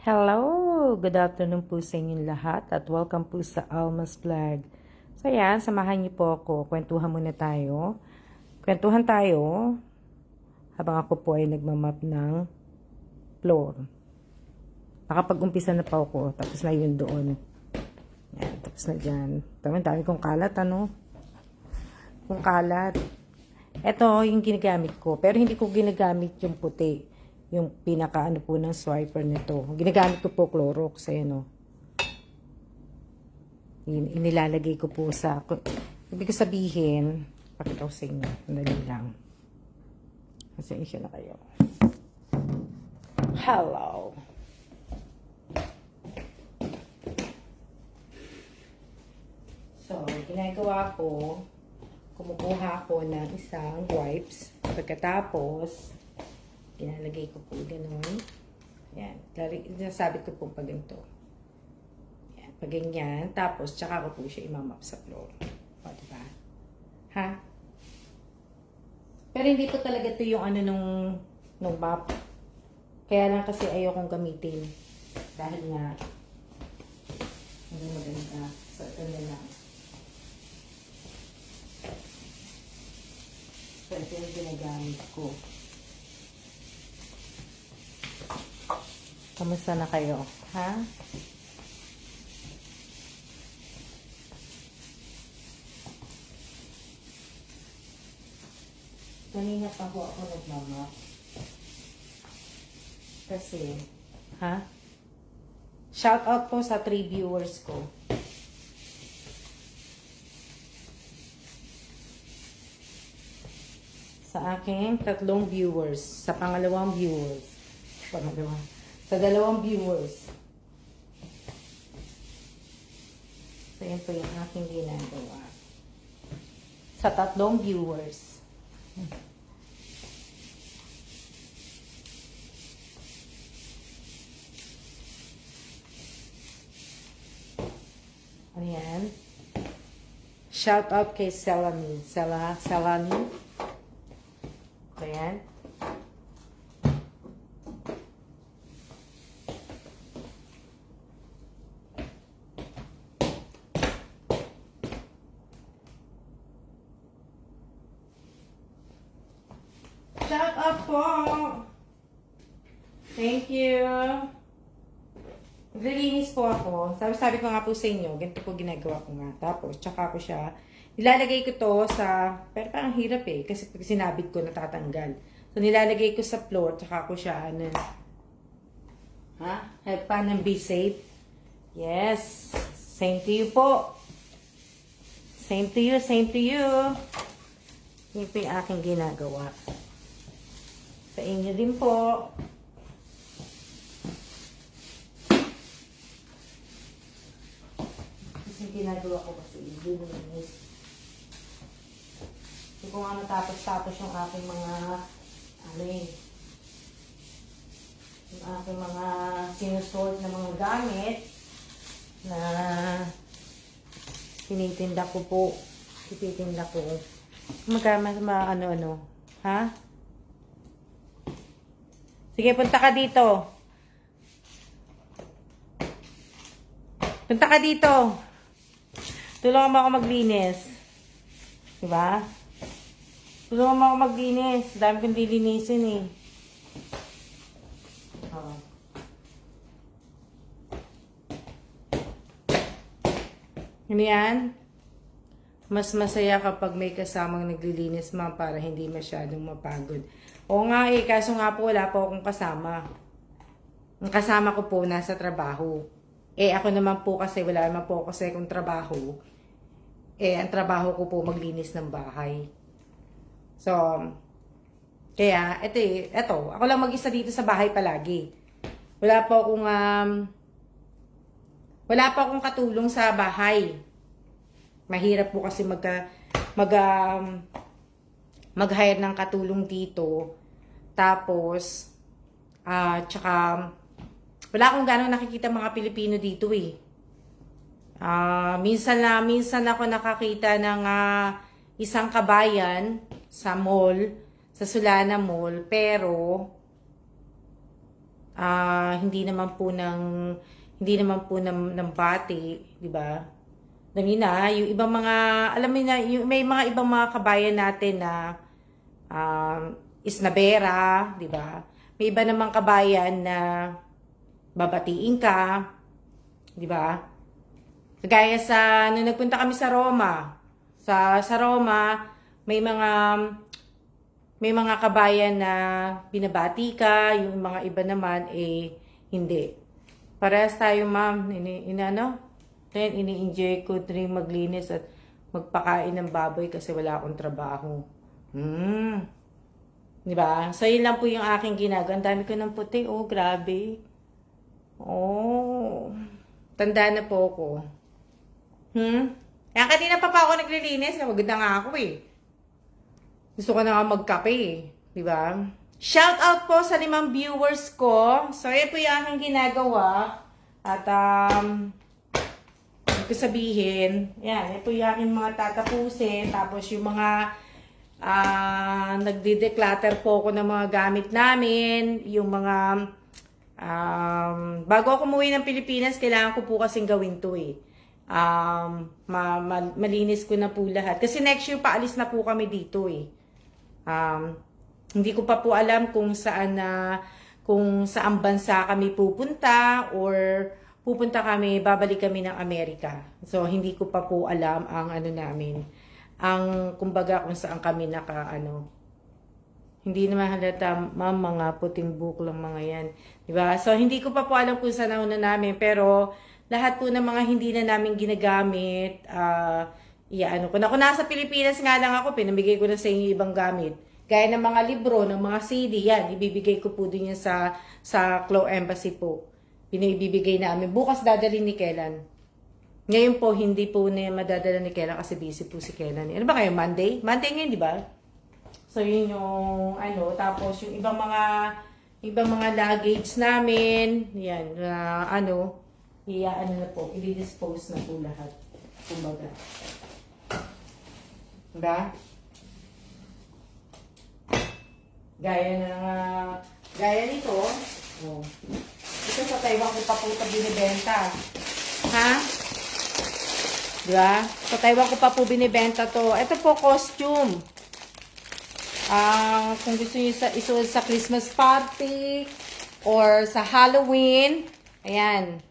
Hello! Good afternoon po sa inyong lahat at welcome po sa Alma's Vlog. So yan, samahan niyo po ako. Kwentuhan muna tayo. Kwentuhan tayo habang ako po ay nagmamap ng floor. Nakapag-umpisa na pa ako. Tapos na yun doon. Yan, tapos na dyan. Dami kong kalat, ano? Kung kalat. Ito yung ginagamit ko. Pero hindi ko ginagamit yung puti. Yung pinaka ano po ng swiper nito. Ginagamit ko po Clorox. Ayan o. Inilalagay ko po sa... Ibig sabihin, pakita ko sa inyo. Sandali lang. Pasensya na kayo. Hello! So, ginagawa ko, kumukuha ko ng isang wipes. Pagkatapos, ginalagay ko po gano'n. Yan. Nasabit ko po pag ganito. Yan. Pag ganyan. Tapos, tsaka ko po siya imamap sa floor. O, diba? Ha? Pero hindi po talaga ito yung ano nung map. Kaya lang kasi ayokong gamitin. Dahil nga, hindi maganda. So, ito na lang. So, ito yung ginagamit ko. Kamusta na kayo? Ha? Kanina pa po ako nagmamap. Kasi, ha? Shout out po sa 3 viewers ko. Sa aking 3 viewers. Sa pangalawang viewers. Sa 2 viewers. So, yun po yung aking ginagawa. Sa 3 viewers. Ayan. Shout out kay Selani. Selani. Ayan. Shout out po! Thank you! Naglilinis po ako. Sabi ko nga po sa inyo, ganito po ginagawa ko nga. Tapos, tsaka ko siya. Nilalagay ko to sa... Pero parang hirap eh. Kasi pag sinabit ko, natatanggal. So, nilalagay ko sa floor. Tsaka ko siya, ano... Ha? Help pa ng be safe. Yes! Same to you po. Same to you, same to you. Yun po yung aking ginagawa. Sa inyo din po. Kasi ginagawa ko kasi linis. Hindi ko nga natapos-tapos yung aking mga ano eh. Yung aking mga sinusort na mga gamit na tinitinda ko po. Ititinda ko. Ano-ano. Ha? Sige, punta ka dito. Punta ka dito. Tulungan mo ako maglinis. Diba? Tulungan mo ako maglinis. Dami kong lilinisin eh. Oh. Ano yan? Mas masaya kapag may kasamang naglilinis ma para hindi masyadong mapagod. Oo nga eh, kaso nga po wala po akong kasama. Ang kasama ko po nasa trabaho. Eh ako naman po kasi wala naman po kasi akong trabaho. Eh ang trabaho ko po maglinis ng bahay. So, kaya eto, ako lang mag-isa dito sa bahay palagi. Wala po akong katulong sa bahay. Mahirap po kasi mag-hire ng katulong dito. Tapos, tsaka, wala akong gano'ng nakikita mga Pilipino dito eh. Minsan ako nakakita ng isang kabayan sa mall, sa Sulana Mall, pero hindi naman po ng bati, di ba? Dangina, yung ibang mga, alam mo na, yung, may mga ibang mga kabayan natin na isnabera, di ba? May iba namang kabayan na babatiin ka, di ba? Kagaya sa, nung nagpunta kami sa Roma, sa Roma, may mga kabayan na binabati ka, yung mga iba naman, hindi. Parehas tayo, ma'am, ini-enjoy ko rin maglinis at magpakain ng baboy kasi wala akong trabaho. Di ba? So, yun lang po yung aking ginagawa. Ang dami ko ng puti. Oh, grabe. Oh. Tanda na po ako. Kaya kanina pa ako naglilinis. Maganda nga ako eh. Gusto ko na nga magkape eh. Di ba? Shout out po sa 5 viewers ko. So, yan po yung aking ginagawa. At, ko sabihin, yan po yung aking mga tatapusin. Tapos yung mga nagde-declutter po ako ng mga gamit namin, yung mga bago ako umuwi ng Pilipinas, kailangan ko po kasing gawin to eh. Malinis ko na po lahat. Kasi next year paalis na po kami dito eh. Hindi ko pa po alam kung saan bansa kami pupunta or pupunta kami, babalik kami ng Amerika. So, hindi ko pa po alam ang namin. Kumbaga kung saan kami hindi naman halata, ma'am, mga puting buhok lang mga yan. Diba? So, hindi ko pa po alam kung saan namin, pero lahat po ng mga hindi na namin ginagamit, kung nasa Pilipinas nga lang ako, pinamigay ko na sa inyo ibang gamit. Gaya ng mga libro, ng mga CD, yan, ibibigay ko po din yan sa Clo Embassy po. Binibigay namin. Bukas dadalhin ni Kellan. Ngayon po, hindi po na madadala ni Kellan kasi busy po si Kellan. Ano ba kayo? Monday? Monday ngayon, di ba? So, yun yung, tapos yung ibang mga luggage namin, yan, na i-dispose na po lahat. Kumbaga. Diba? Gaya nito, ito sa Taiwan ko pa po ito binibenta. Ha? Diba? Sa Taiwan ko pa po binibenta to. Ito po, costume. Kung gusto nyo isuot sa Christmas party or sa Halloween. Ayan.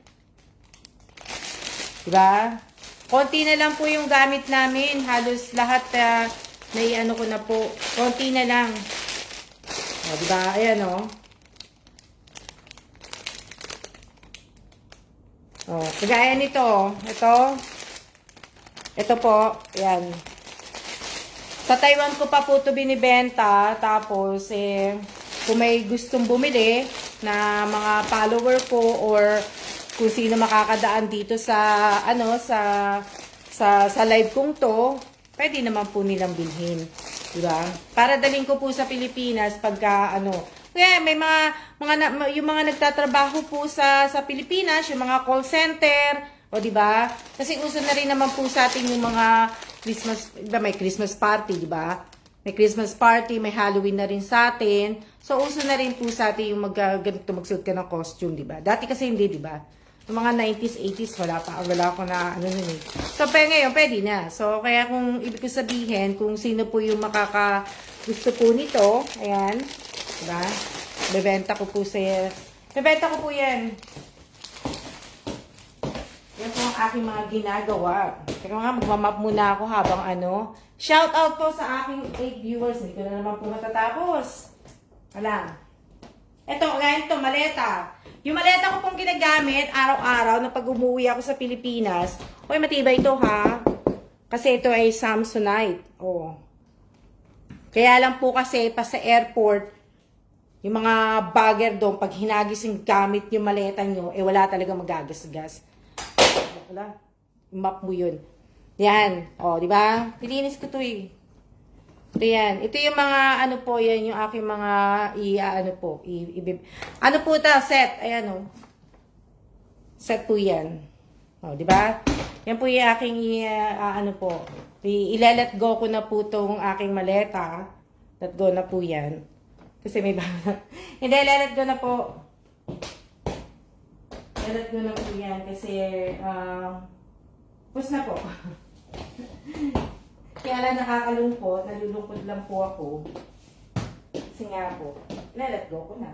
Diba? Konti na lang po yung gamit namin. Halos lahat ko na po. Konti na lang. O, diba? Ayan o. Oh, kagaya nito. Ito po, yan. Sa Taiwan ko pa po ito binibenta. Tapos, kung may gustong bumili na mga follower ko or kung sino makakadaan dito sa live kong to, pwede naman po nilang bilhin. Diba? Para daling ko po sa Pilipinas pagka kaya may yung mga nagtatrabaho po sa Pilipinas, yung mga call center, o di ba? Kasi uso na rin naman po sa atin yung mga Christmas, may Christmas party, di ba? May Christmas party, may Halloween na rin sa atin. So uso na rin po sa atin yung magsuot ka ng costume, di ba? Dati kasi hindi, di ba? Yung mga 90s, 80s, wala ko na So pero ngayon, pwede na. So kaya kung ibig ko sabihin, kung sino po yung gusto po nito, ayan, diba? Bebenta ko po yan. Yan po ang aking mga ginagawa. Teka nga, magmamap muna ako habang Shout out po sa aking 8 viewers. Hindi ko na naman po matatapos. Wala. Ganito, maleta. Yung maleta ko pong ginagamit araw-araw na pag umuwi ako sa Pilipinas. Uy, matibay ito ha. Kasi ito ay Samsonite. Oh. Kaya lang po kasi pa sa airport, yung mga bagger doon, pag hinagis yung gamit yung maleta nyo, wala talaga magagasgas. Wala. Map mo yun. Yan. O, di ba? Pilinis ko to eh. Ito yan. Ito yung mga, yan, yung aking mga, po ta, set. Ayan o. Set po yan. O, di ba? Yan po yung aking, ilalet go ko na po tong aking maleta. Let go na po yan. Kasi may bago. Hindi, let go na po. Lalat ko na po yan kasi, pus na po. Kaya lang nakakalungkot, nalulungkot lang po ako. Kasi nga po, lalat go ko na.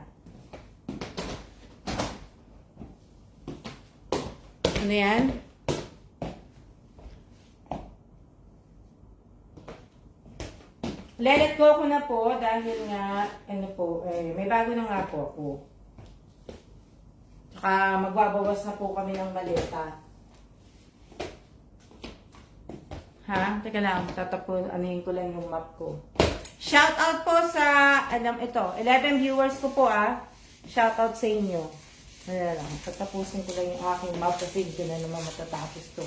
Ano yan? Let go ko na po dahil nga, ano po, may bago na nga po ako. Tsaka magbabawas na po kami ng maleta. Ha? Teka lang, anuhin ko lang yung map ko. Shout out po sa, ito, 11 viewers ko po Shout out sa inyo. Ano lang, tatapusin ko lang yung aking map kasi hindi na naman matatapos to.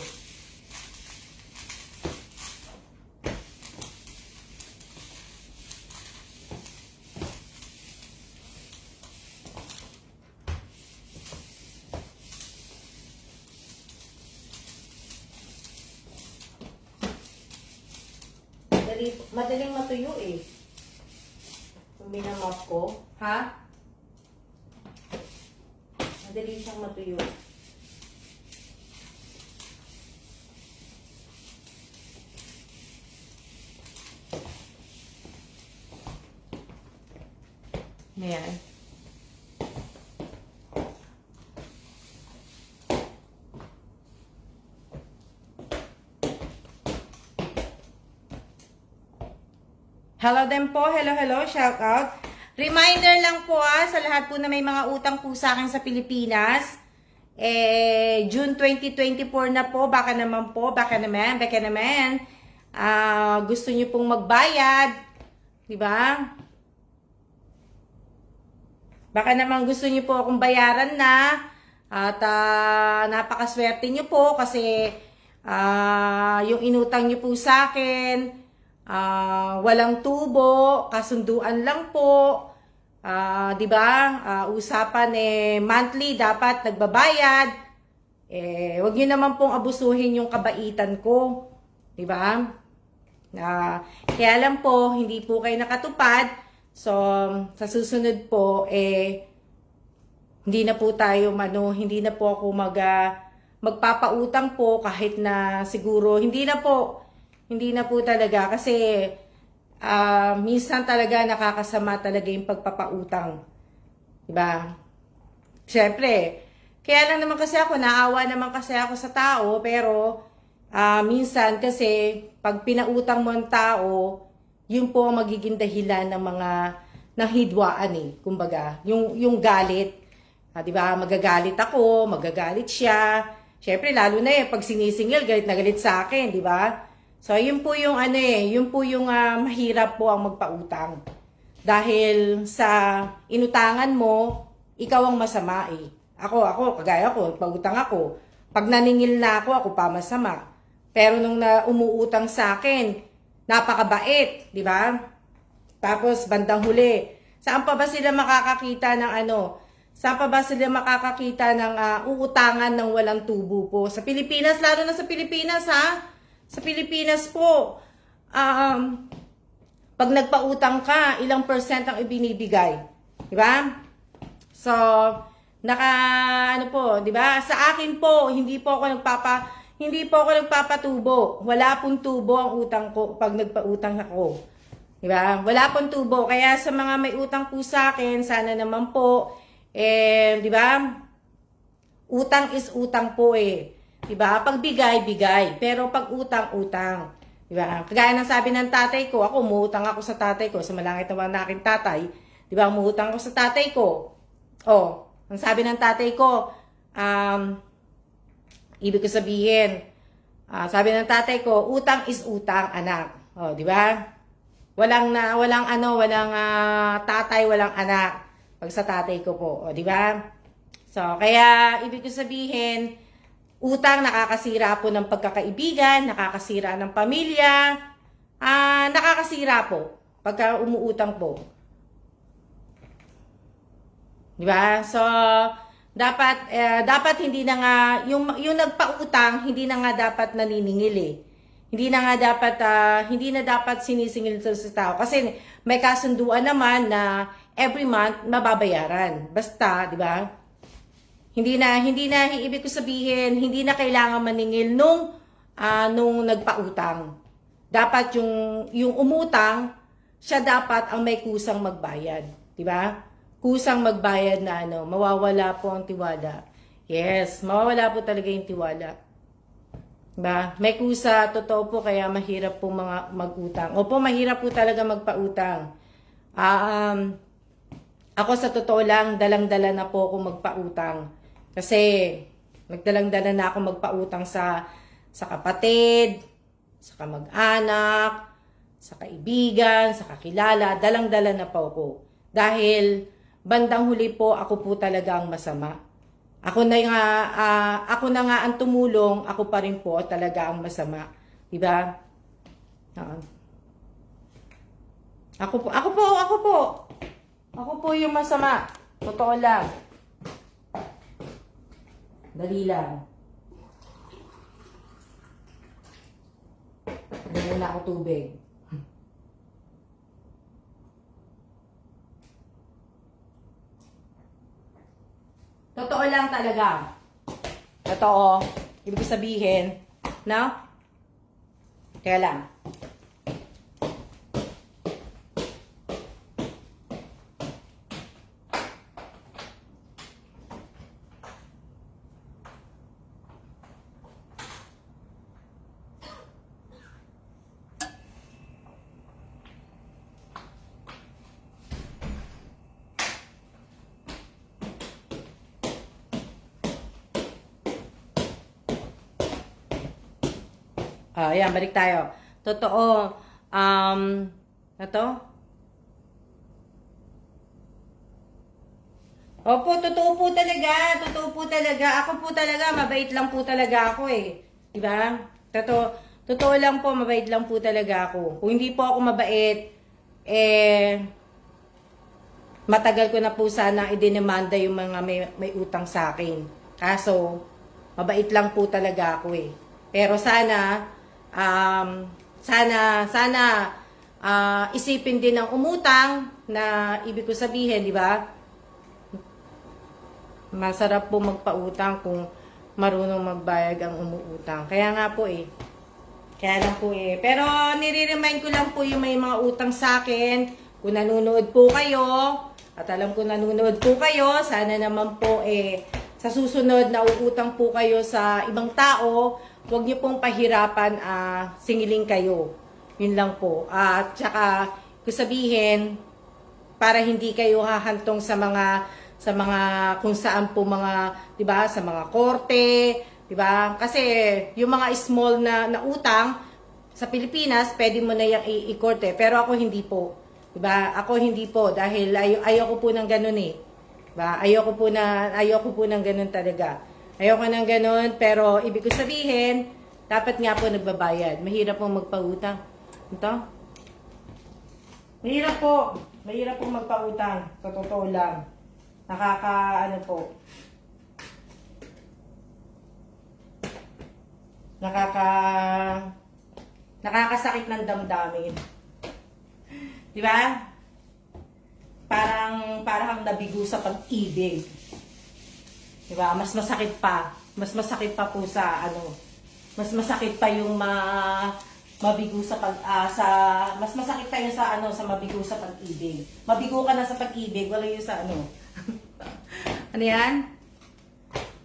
Madaling matuyo eh. Kung minamap ko. Ha? Madali siyang matuyo. Ayan. Hello din po. Hello. Shout out. Reminder lang po sa lahat po na may mga utang po sa akin sa Pilipinas. June 2024 na po. Baka naman. Gusto niyo pong magbayad. Diba? Baka naman gusto niyo po akong bayaran na. At napakaswerte niyo po kasi yung inutang niyo po sa akin, walang tubo, kasunduan lang po. 'Di ba? Usapan monthly dapat nagbabayad. Wag niyo naman pong abusuhin yung kabaitan ko, 'di ba? Kaya lang po hindi po kayo nakatupad. So sa susunod po hindi na po tayo hindi na po ako magpapautang po kahit na siguro hindi na po talaga kasi minsan talaga nakakasama talaga yung pagpapautang. Diba? Siyempre, kaya lang naman kasi ako, naawa naman kasi ako sa tao, pero minsan kasi pag pinautang mo ang tao, yun po ang magiging dahilan ng mga hidwaan kumbaga, yung galit. Diba? Magagalit ako, magagalit siya. Siyempre, lalo na pag sinisingil, galit na galit sa akin, diba? So, yun po yung mahirap po ang magpautang. Dahil sa inutangan mo, ikaw ang masama Ako, kagaya ko, pautang ako. Pag naningil na ako pa masama. Pero nung umuutang sa akin, napakabait, di ba? Tapos, bandang huli, saan pa ba sila makakakita ng Saan pa ba sila makakakita ng uutangan ng walang tubo po? Sa Pilipinas, lalo na sa Pilipinas Sa Pilipinas po, pag nagpautang ka, ilang percent ang ibinibigay. Diba? So, diba? Sa akin po, hindi po ako nagpapatubo. Wala pong tubo ang utang ko pag nagpautang ako. Diba? Wala pong tubo. Kaya sa mga may utang po sa akin, sana naman po, diba? Utang is utang po Diba? Pag bigay. Pero pag utang. Diba? Kagaya ng sabi ng tatay ko, ako, umuutang ako sa tatay ko, sa malangit naman na aking tatay. Diba? Umuutang ako sa tatay ko. Ang sabi ng tatay ko, ibig ko sabihin, sabi ng tatay ko, utang is utang, anak. Diba? Walang tatay, walang anak. Pag sa tatay ko po. Diba? So, kaya, ibig ko sabihin, utang nakakasira po ng pagkakaibigan, nakakasira ng pamilya, nakakasira po pagka umuutang po. Diba? So, dapat hindi na nga, yung nagpautang, hindi na nga dapat naniningil Hindi na dapat sinisingil sa tao. Kasi may kasunduan naman na every month mababayaran. Basta, di ba? Hindi na ibig ko sabihin, hindi na kailangan maningil nung nagpautang. Dapat yung umutang, siya dapat ang may kusang magbayad, di ba? Kusang magbayad na mawawala po ang tiwala. Yes, mawawala po talaga yung tiwala. Diba? May kusa, totoo po, kaya mahirap po mga mag-utang. Opo, mahirap po talaga magpautang. Ako sa totoo lang, dalang-dala na po ako magpautang. Kasi nagdalang-dala na ako magpautang sa kapatid, sa kamag-anak, sa kaibigan, sa kakilala, dalang-dala na po ako. Dahil bandang huli po, ako po talaga ang masama. Ako na nga ang tumulong, ako pa rin po talaga ang masama. Diba? Ako po yung masama. Totoo lang. Dali lang. Dali na ako tubig. Totoo lang talaga. Totoo. Ibig sabihin, no? Kaya lang. Ayan, balik tayo. Totoo. Ito? Opo, totoo po talaga. Totoo po talaga. Ako po talaga, mabait lang po talaga ako eh. Diba? Totoo lang po, mabait lang po talaga ako. Kung hindi po ako mabait, matagal ko na po sana idinimanda yung mga may utang sa akin. Kaso, mabait lang po talaga ako eh. Pero sana isipin din ng umutang na ibig ko sabihin, di ba? Masarap po magpautang kung marunong magbayad ang umuutang. Kaya nga po eh. Kaya lang po eh. Pero nire-remind ko lang po yung may mga utang sa akin. Kung nanonood po kayo, at alam ko nanonood po kayo, sana naman po sa susunod na uutang po kayo sa ibang tao, huwag niyo pong pahirapan singiling kayo. Yun lang po. At saka, kung sabihin, para hindi kayo hahantong sa mga kung saan po mga, 'di ba, sa mga korte, 'di ba? Kasi yung mga small na utang sa Pilipinas, pwede mo na yang i-korte, pero ako hindi po. 'Di ba? Ako hindi po dahil ayoko po ng ganun eh. 'Di ba? Ayoko po ng ganun talaga. Ayoko ng ganun, pero ibig ko sabihin, dapat nga po nagbabayad. Mahirap po magpautang. Ito? Mahirap po magpautang. Sa totoo lang. Nakakasakit ng damdamin. Di ba? Parang nabigo sa pag-ibig. Diba? Mas masakit pa po sa mas masakit pa yung mabigo sa mas masakit pa yung sa mabigo sa pag-ibig. Mabigo ka na sa pag-ibig, wala yung sa ano yan?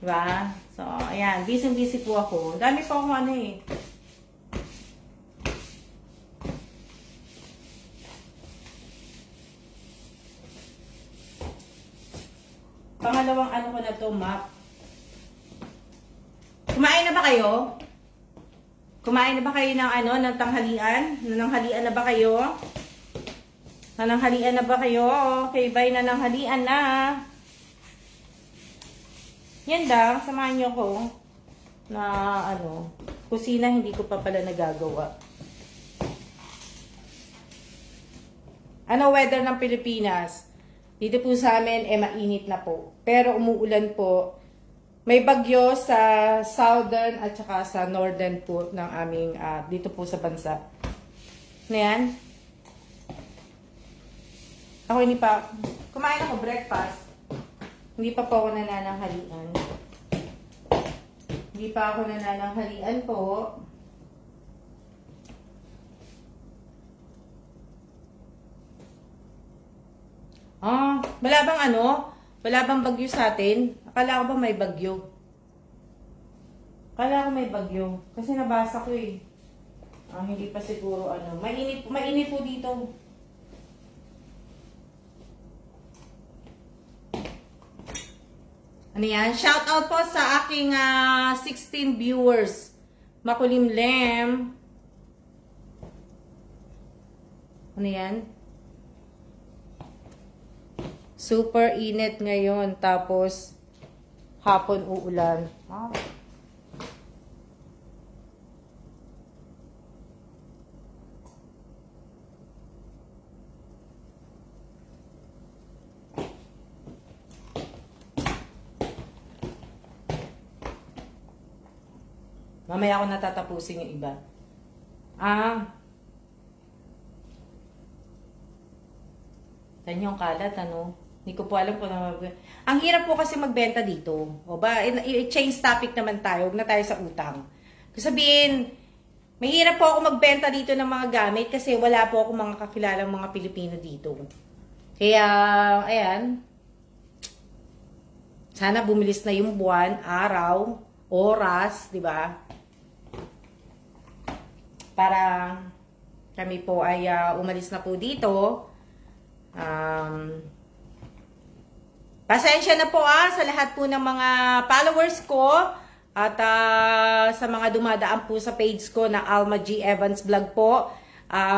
Diba? So, ayan, busy po ako. Dami pa akong Pangalawang ko na to, map. Kumain na ba kayo? Kumain na ba kayo ng tanghalian? Nananghalian na ba kayo? Nananghalian na ba kayo? Okay, bye, nananghalian na. Yan lang, samahan nyo ko na kusina hindi ko pa pala nagagawa. Ano weather ng Pilipinas? Dito po sa amin, mainit na po. Pero umuulan po. May bagyo sa southern at saka sa northern po ng aming, dito po sa bansa. Na yan. Ako hindi pa, kumain ako breakfast. Hindi pa po ako nanananghalian. Hindi pa ako nanananghalian po. Wala bang Wala bang bagyo sa atin? Akala ko ba may bagyo? Akala ko may bagyo. Kasi nabasa ko eh. Hindi pa siguro mainit po dito. Ano yan? Shout out po sa aking 16 viewers. Makulimlem. Ano yan? Super init ngayon. Tapos, hapon uulan. Mamaya ako natatapusin yung iba. Yan yung kalat, Hindi ko po alam kung ang hirap po kasi magbenta dito. O ba, i-change topic naman tayo. Huwag na tayo sa utang. Sabihin, mahirap po ako magbenta dito ng mga gamit kasi wala po ako mga kakilalang mga Pilipino dito. Kaya, ayan. Sana bumilis na yung buwan, araw, oras, di ba? Para kami po ay umalis na po dito. Pasensya na po sa lahat po ng mga followers ko at sa mga dumadaan po sa page ko na Alma G. Evans Vlog po.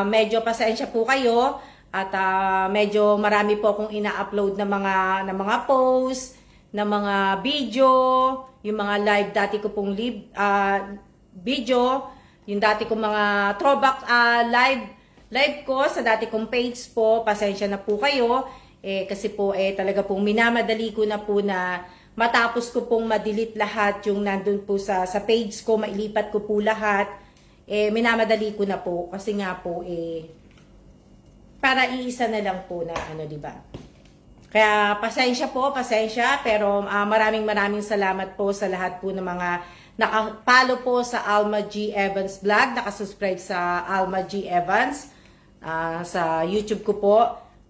Medyo pasensya po kayo at medyo marami po akong ina-upload na mga post, na mga video, yung mga live dati ko pong video, yung dati kong mga throwback live ko sa dati kong page po. Pasensya na po kayo. Kasi po talaga pong minamadali ko na po na matapos ko pong madelete lahat yung nandun po sa page ko, mailipat ko po lahat. Minamadali ko na po kasi nga po para iisa na lang po na di ba? Kaya pasensya pero maraming salamat po sa lahat po ng mga nakapalo po sa Alma G. Evans Vlog, nakasubscribe sa Alma G. Evans sa YouTube ko po.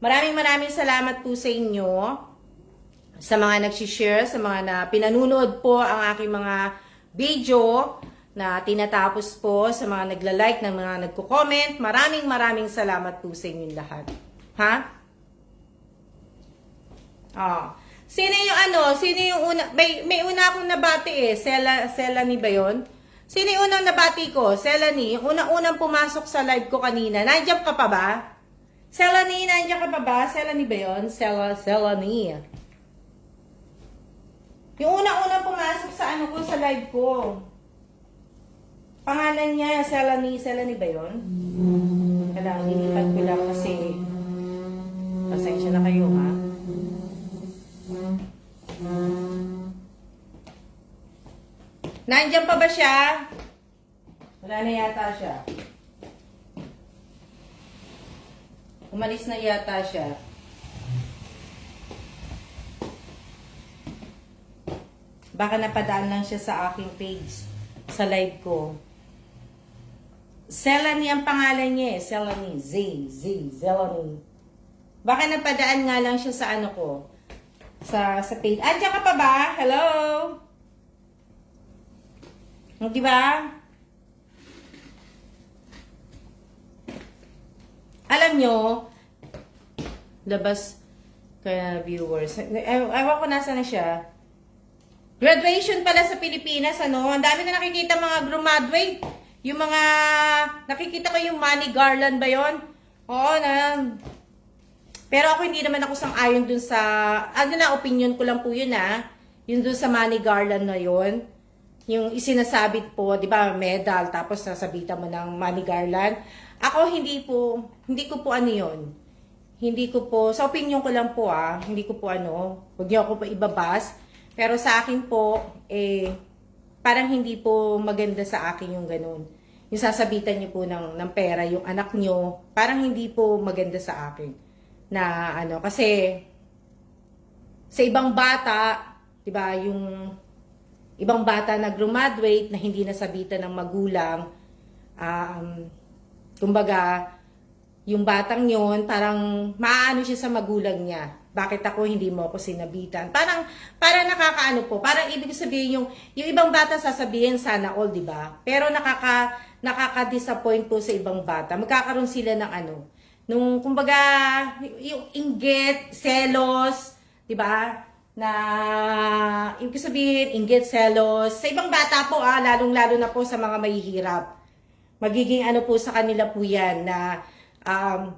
Maraming salamat po sa inyo, sa mga nag-share, sa mga na pinanunood po ang aking mga video na tinatapos po, sa mga nagla-like, ng mga nagko-comment. Maraming salamat po sa inyong lahat. Sino yung una? May una akong nabati Selani ba yun? Sino yung unang nabati ko? Selani, yung unang pumasok sa live ko kanina. Nandiyan ka pa ba? Selani, nandiyan ka pa ba? Selani ba yun? Selani. Yung unang pumasok sa ko, sa live ko. Pangalan niya, Selani. Selani ba yun? Kailangan ilipat ko lang kasi pasensya na kayo, Nandiyan pa ba siya? Wala na yata siya. Umalis na yata siya. Baka napadaan lang siya sa aking page, sa live ko. Selani ang pangalan niya Selani. Selani. Baka napadaan nga lang siya sa ko. Sa page. Andiyan ka pa ba? Hello? Di ba? Alam nyo, labas kaya viewers. Ewan ko nasa na siya. Graduation pala sa Pilipinas, Ang dami na nakikita mga graduate. Yung mga, nakikita ko yung money garland ba yon? Oo, Pero ako hindi naman ako sang-ayon dun sa, opinion ko lang po yun Yung dun sa money garland na yun. Yung isinasabit po, di ba, medal, tapos sasabitan mo ng money garland. Ako hindi ko po yun. Hindi ko po, sa opinion ko lang po hindi ko po huwag niyo ako pa ibabas. Pero sa akin po, parang hindi po maganda sa akin yung ganun. Yung sasabitan niyo po ng pera, yung anak niyo, parang hindi po maganda sa akin. na ano, kasi sa ibang bata, 'di ba, yung ibang bata na graduate na hindi nasabitan ng magulang, kumbaga, yung batang yon parang maaano siya sa magulang niya. Bakit ako hindi mo ako sinabitan? Parang nakakaano po. Parang ibig sabihin yung ibang bata sasabihin sana all, 'di ba? Pero nakaka-disappoint po sa ibang bata. Magkakaroon sila ng ano, nung kumbaga yung inggit, selos, 'di ba? Na ibig sabihin inggit, selos sa ibang bata po, lalong-lalo na po sa mga mahihirap. Magiging ano po sa kanila po 'yan na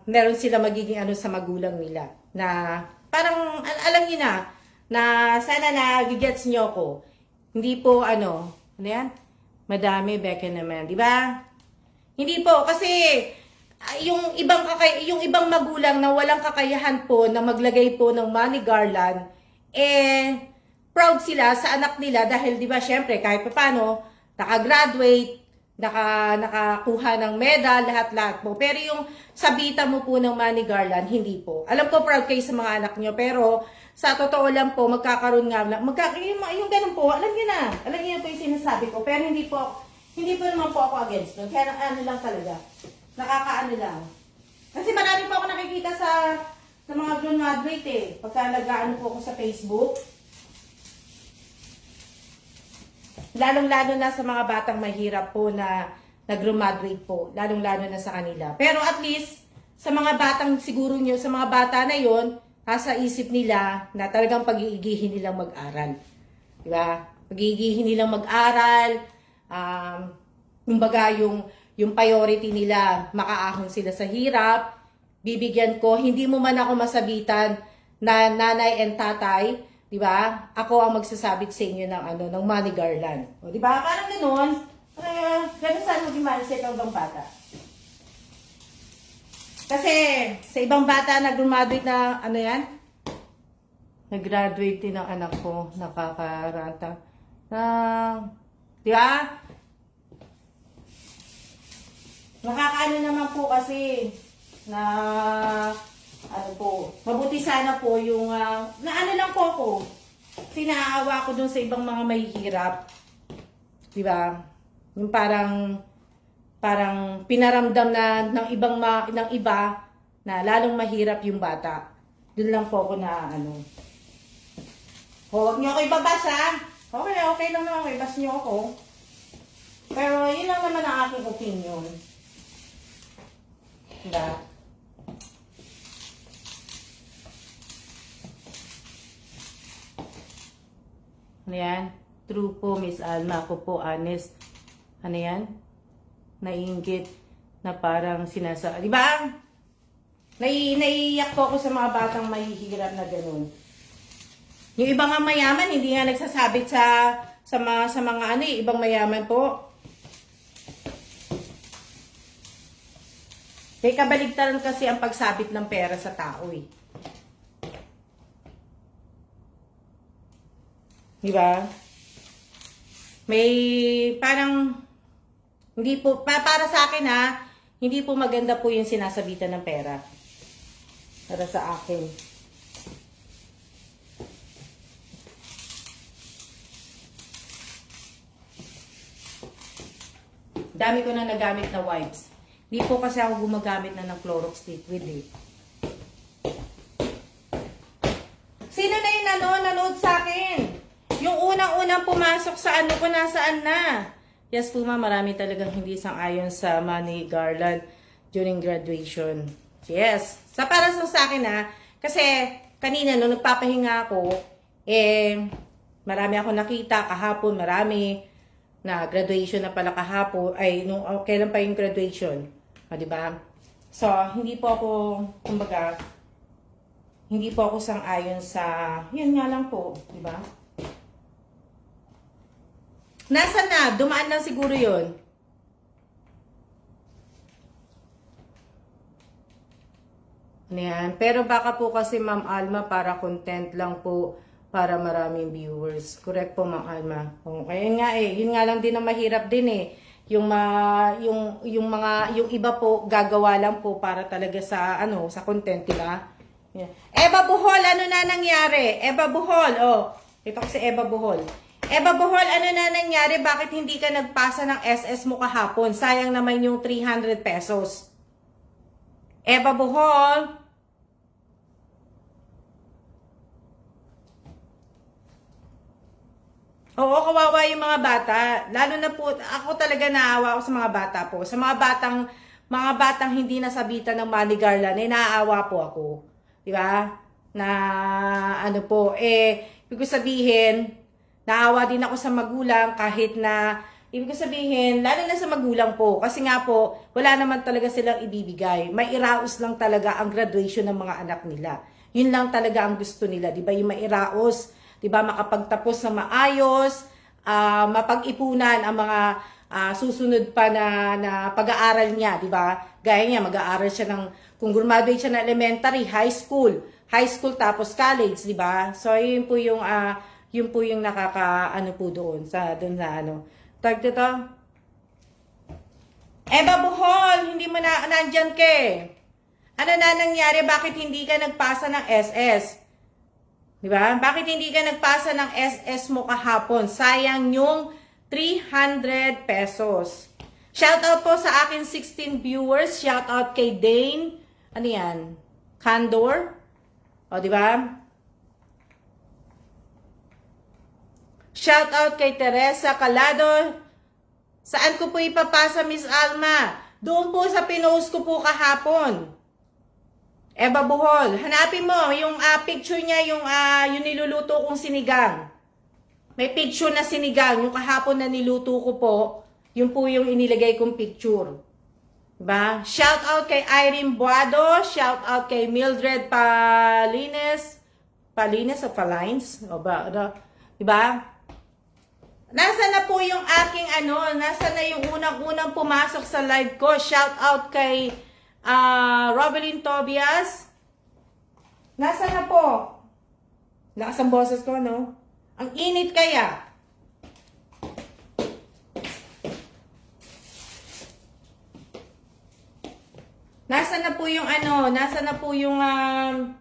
meron sila magiging ano sa magulang nila na parang alam niyo na sana nagigets niyo ako. Hindi po ano yan? Madami beke naman, di ba? Hindi po kasi yung ibang magulang na walang kakayahan po na maglagay po ng money garland, proud sila sa anak nila dahil di ba syempre kahit paano nakagraduate, nakakuha ng medal, lahat-lahat po. Pero yung sabita mo po ng money garland, hindi po. Alam ko proud kayo sa mga anak nyo, pero sa totoo lang po, magkakaroon nga lang, yung ganun po, alam nyo na. Alam nyo po yung sinasabi ko, pero hindi po naman po ako against nun. Kaya ano lang talaga, nakakaano lang. Kasi marami po ako nakikita sa mga graduate pagka nag-ano po ako sa Facebook. Lalong-lalo na sa mga batang mahirap po na nag-graduate po. Lalong-lalo na sa kanila. Pero at least, sa mga batang siguro nyo, sa mga bata na yon, nasa isip nila na talagang pag-iigihin nilang mag-aral. Diba? Pag-iigihin nilang mag-aral. Kumbaga yung priority nila, makaahon sila sa hirap. Bibigyan ko, hindi mo man ako masabitan na nanay and tatay, di ba? Ako ang magsasabit sa inyo ng money garland. O, di ba? Parang ganoon. Ganun saan maging mindset ng ibang bata. Kasi sa ibang bata nag-graduate na ano yan? Nag-graduate din ang anak ko, nakakarata. Di ba? Nakakaano naman po kasi na ano po, mabuti sana po yung na ano lang po ako. Sinaawa ko dun sa ibang mga mahihirap. 'Di ba? Yung parang pinaramdam na ng iba na lalong mahirap yung bata. Doon lang po ako na ano. Huwag niyo ako ibabas ha. Okay lang naman, ibas niyo ako. Pero yun lang naman ang aking opinion. Diba? Ano yan? True po, Miss Alma. Ako po, honest. Ano yan? Naiinggit na parang di ba? Naiiyak po ako sa mga batang mahihirap na ganun. Yung ibang nga mayaman, hindi nga nagsasabit sa mga ano ibang mayaman po. Kaya kabaligtaran kasi ang pagsabit ng pera sa tao eh. Di ba? May parang hindi po para sa akin hindi po maganda po yung sinasabitan ng pera. Para sa akin. Dami ko na nagamit na wipes. Hindi po kasi ako gumagamit na ng Clorox liquid eh. Sino na yung nanood sa akin? Yung unang-unang pumasok sa ano ko, nasaan na? Yes po ma'am, marami talagang hindi sang-ayon sa money garland during graduation. Yes. Para sa akin kasi kanina nung nagpapahinga ako, marami ako nakita kahapon, marami na graduation na pala kahapon, kailan pa yung graduation? Diba? So, hindi po ako, kumbaga, hindi po ako sang-ayon sa, yan nga lang po, diba? Nasaan na? Dumaan lang siguro yun. Ano yan? Pero baka po kasi Ma'am Alma para content lang po para maraming viewers. Correct po Ma'am Alma. Okay, yun nga lang din na mahirap din eh. Yung iba po gagawa lang po para talaga sa sa content nila. Yan. Eva Buhol, ano na nangyari? Eva Buhol, oh. Ito ko si Eva Buhol. Eva Buhol, ano na nangyari? Bakit hindi ka nagpasa ng SS mo kahapon? Sayang naman yung 300 pesos. Eva Buhol. Oo, kawawa yung mga bata. Lalo na po, ako talaga naawa ako sa mga bata po. Sa mga batang hindi nasabitan ng Manny Garland, naaawa po ako. Di ba? Na ano po, ibig sabihin, naawa din ako sa magulang kahit na, ibig sabihin, lalo na sa magulang po. Kasi nga po, wala naman talaga silang ibibigay. May iraos lang talaga ang graduation ng mga anak nila. Yun lang talaga ang gusto nila. Di ba? Yung mairaos, di ba? Makapagtapos na maayos, mapag-ipunan ang mga susunod pa na pag-aaral niya, di ba? Gaya niya, mag-aaral siya kung graduate siya ng elementary, high school tapos college, di ba? So yun po yung nakaka po doon sa ano. Tag dito. Eva Buhol, hindi mo na nandiyan ka. Ano na nangyari? Bakit hindi ka nagpasa ng SS? Di ba? Bakit hindi ka nagpasa ng SS mo kahapon? Sayang yung 300 pesos. Shoutout po sa akin 16 viewers. Shoutout kay Dane. Ano yan? Candor. O, di ba? Shoutout kay Teresa Calado. Saan ko po ipapasa, Miss Alma? Doon po sa pinost ko po kahapon. Eva Buhol. Hanapin mo yung picture niya, yung niluluto kong sinigang. May picture na sinigang. Yung kahapon na niluto ko po, yun po yung inilagay kong picture. Diba? Shout out kay Irene Buado. Shout out kay Mildred Palines. Palines o Palines? O ba? Diba? Nasaan na po yung aking nasaan na yung unang-unang pumasok sa live ko? Shout out kay Rovelyn Tobias. Nasaan na po? Lakas ang boses ko, no? Ang init kaya. Nasaan na po yung nasaan na po yung,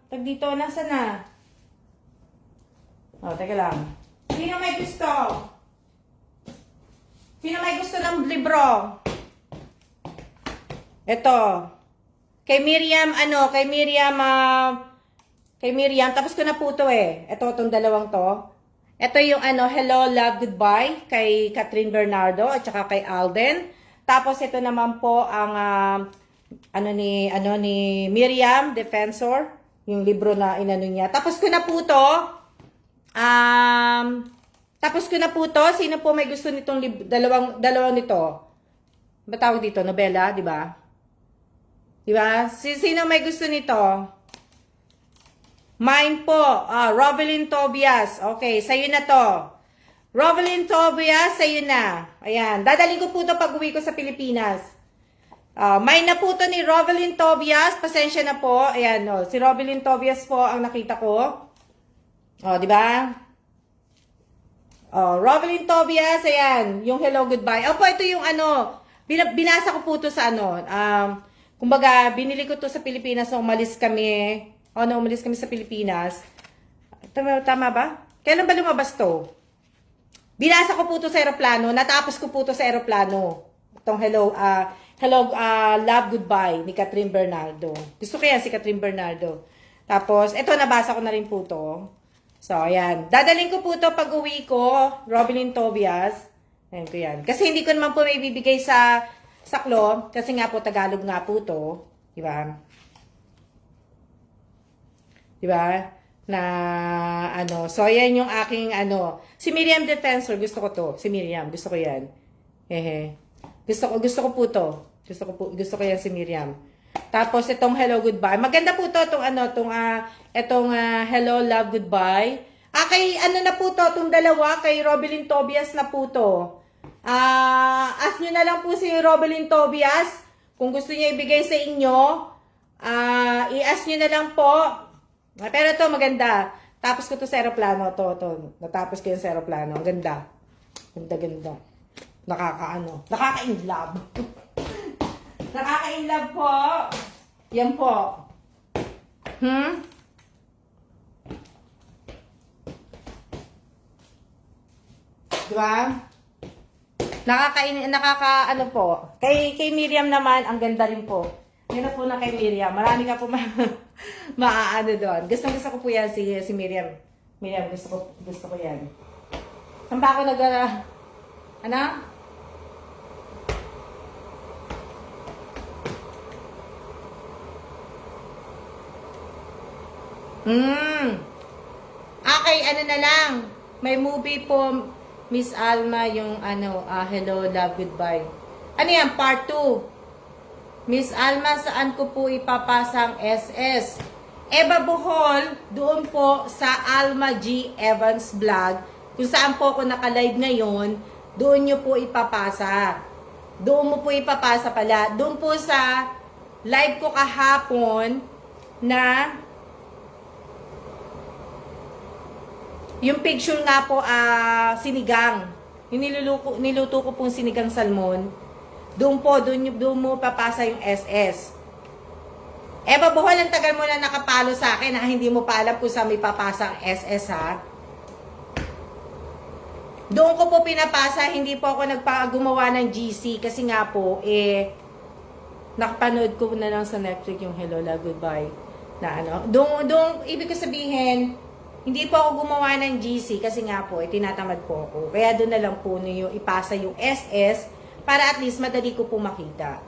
tag dito, nasaan na? Oh, teka lang. Sino may gusto? Sino may gusto ng libro? Ito. Kay Miriam, kay Miriam, tapos ko na po ito Ito, itong dalawang to. Ito yung Hello, Love, Goodbye, kay Catherine Bernardo, at saka kay Alden. Tapos ito naman po ang, ni Miriam, Defensor, yung libro na inano niya. Tapos ko na po to. Sino po may gusto nitong dalawang nito? Ba tawag dito? Nobela, di ba? Di ba? Sino may gusto nito? Mine po. Rovelyn Tobias. Okay, sa'yo na to. Rovelyn Tobias, sa'yo na. Ayan. Dadaling ko po to pag uwi ko sa Pilipinas. Mine na po to ni Rovelyn Tobias. Pasensya na po. Ayan, si Rovelyn Tobias po ang nakita ko. Di ba? Rovelyn Tobias, ayan. Yung Hello, Goodbye. Opo, ito yung binasa ko po to sa kumbaga, binili ko to sa Pilipinas nung umalis kami. Nung umalis kami sa Pilipinas. Tama ba? Kailan ba lumabas to? Binasa ko po to sa aeroplano. Natapos ko po to sa aeroplano. Itong Hello, Love, Goodbye ni Catherine Bernardo. Gusto ko yan si Catherine Bernardo. Tapos, ito nabasa ko na rin po to. So, ayan. Dadaling ko po to pag uwi ko. Rovelyn Tobias. Ayan ko yan. Kasi hindi ko naman po may bibigay sa saklo. Kasi nga po, Tagalog nga po to. Diba? Diba? So, ayan yung aking, si Miriam Defensor, gusto ko to. Si Miriam, gusto ko yan. Gusto ko po to. Gusto ko yan si Miriam. Tapos, itong Hello, Goodbye. Maganda po to, itong Hello, Love, Goodbye. Kay, na po to, itong dalawa, kay Rovelyn Tobias na po to. Ask nyo na lang po si Rovelyn Tobias, kung gusto niya ibigay sa inyo, i-ask nyo na lang po. Pero ito, maganda. Tapos ko to sa aeroplano. To. Natapos ko yung sa aeroplano. Ang ganda. Ganda. Nakaka-inlove. Nakaka-inlove po. Yan po. di ba? Ano po. Kay Miriam naman, ang ganda rin po. Yun na po na kay Miriam. Marami ka po maaano doon. Gusto ko po yan si Miriam. Miriam, gusto ko yan. Saan ba ako ano? Okay, ano na lang. May movie po, Miss Alma, yung Hello, Love, Goodbye. Ano yan? Part 2. Miss Alma, saan ko po ipapasa ang SS? Eva Bohol, doon po sa Alma G. Evans Vlog, kung saan po ako naka-live ngayon, doon nyo po ipapasa. Doon mo po ipapasa pala. Doon po sa live ko kahapon na yung picture nga po, sinigang. Yung niluto ko pong sinigang salmon. Doon mo papasa yung SS. Eva Bohol, ang tagal mo na nakapalo sa akin, hindi mo pa alam kung saan may papasa ang SS, ha? Doon ko po pinapasa, hindi po ako gumawa ng GC kasi nga po, nakapanood ko na lang sa Netflix yung Hello, Love, Goodbye na Doon, ibig ko sabihin, hindi po ako gumawa ng GC kasi nga po, tinatamad po ako. Kaya doon na lang po niyo ipasa yung SS para at least madali ko po makita.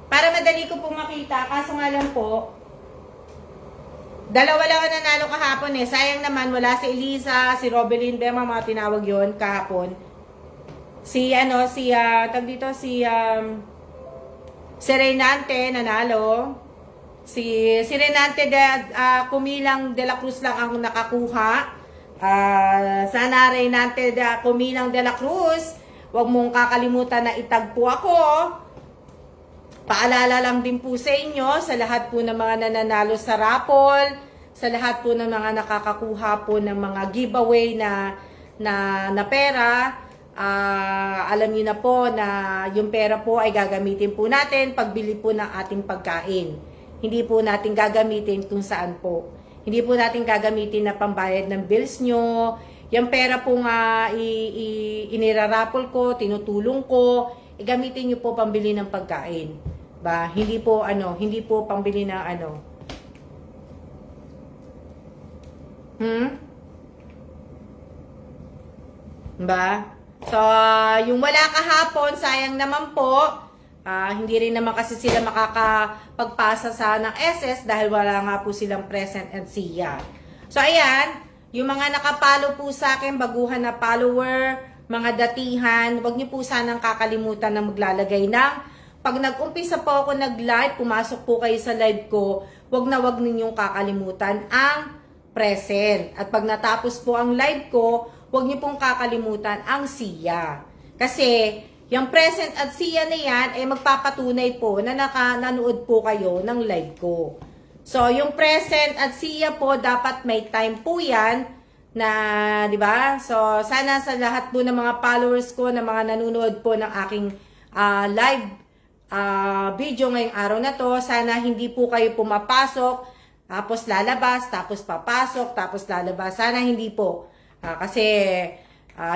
Para madali ko po makita, kaso nga lang po, dalawa lang ang nanalo kahapon Sayang naman, wala si Elisa, si Robelyn Bema, mga tinawag yon kahapon. Si Reynante nanalo. Si Renante Kumilang de la Cruz lang ang nakakuha. Sana Renante Kumilang de la Cruz, huwag mong kakalimutan na itagpo ako. Paalala lang din po sa inyo, sa lahat po ng mga nananalo sa raffle, sa lahat po ng mga nakakakuha po ng mga giveaway na pera, alam niyo na po na yung pera po ay gagamitin po natin pagbili po ng ating pagkain. Hindi po natin gagamitin kung saan po. Hindi po natin gagamitin na pambayad ng bills nyo. Yung pera po nga iniraraffle ko, tinutulong ko, gamitin nyo po pambili ng pagkain. Ba, hindi po pambili ng Ba? So, yung wala kahapon, sayang naman po. Hindi rin naman kasi sila makakapagpasa sa ng SS dahil wala nga po silang present and siya. So, ayan, yung mga nakapalo po sa akin, baguhan na follower, mga datihan, wag niyo po sanang kakalimutan na maglalagay ng pag nag-umpisa po ako nag-live, pumasok po kayo sa live ko, wag ninyong kakalimutan ang present. At pag natapos po ang live ko, wag niyo pong kakalimutan ang siya. Kasi, yung present at siya na yan, magpapatunay po na nanood po kayo ng live ko. So, yung present at siya po, dapat may time po yan na, di ba? So, sana sa lahat po ng mga followers ko, na mga nanonood po ng aking live video ngayong araw na to, sana hindi po kayo pumapasok, tapos lalabas, tapos papasok, tapos lalabas. Sana hindi po. Kasi,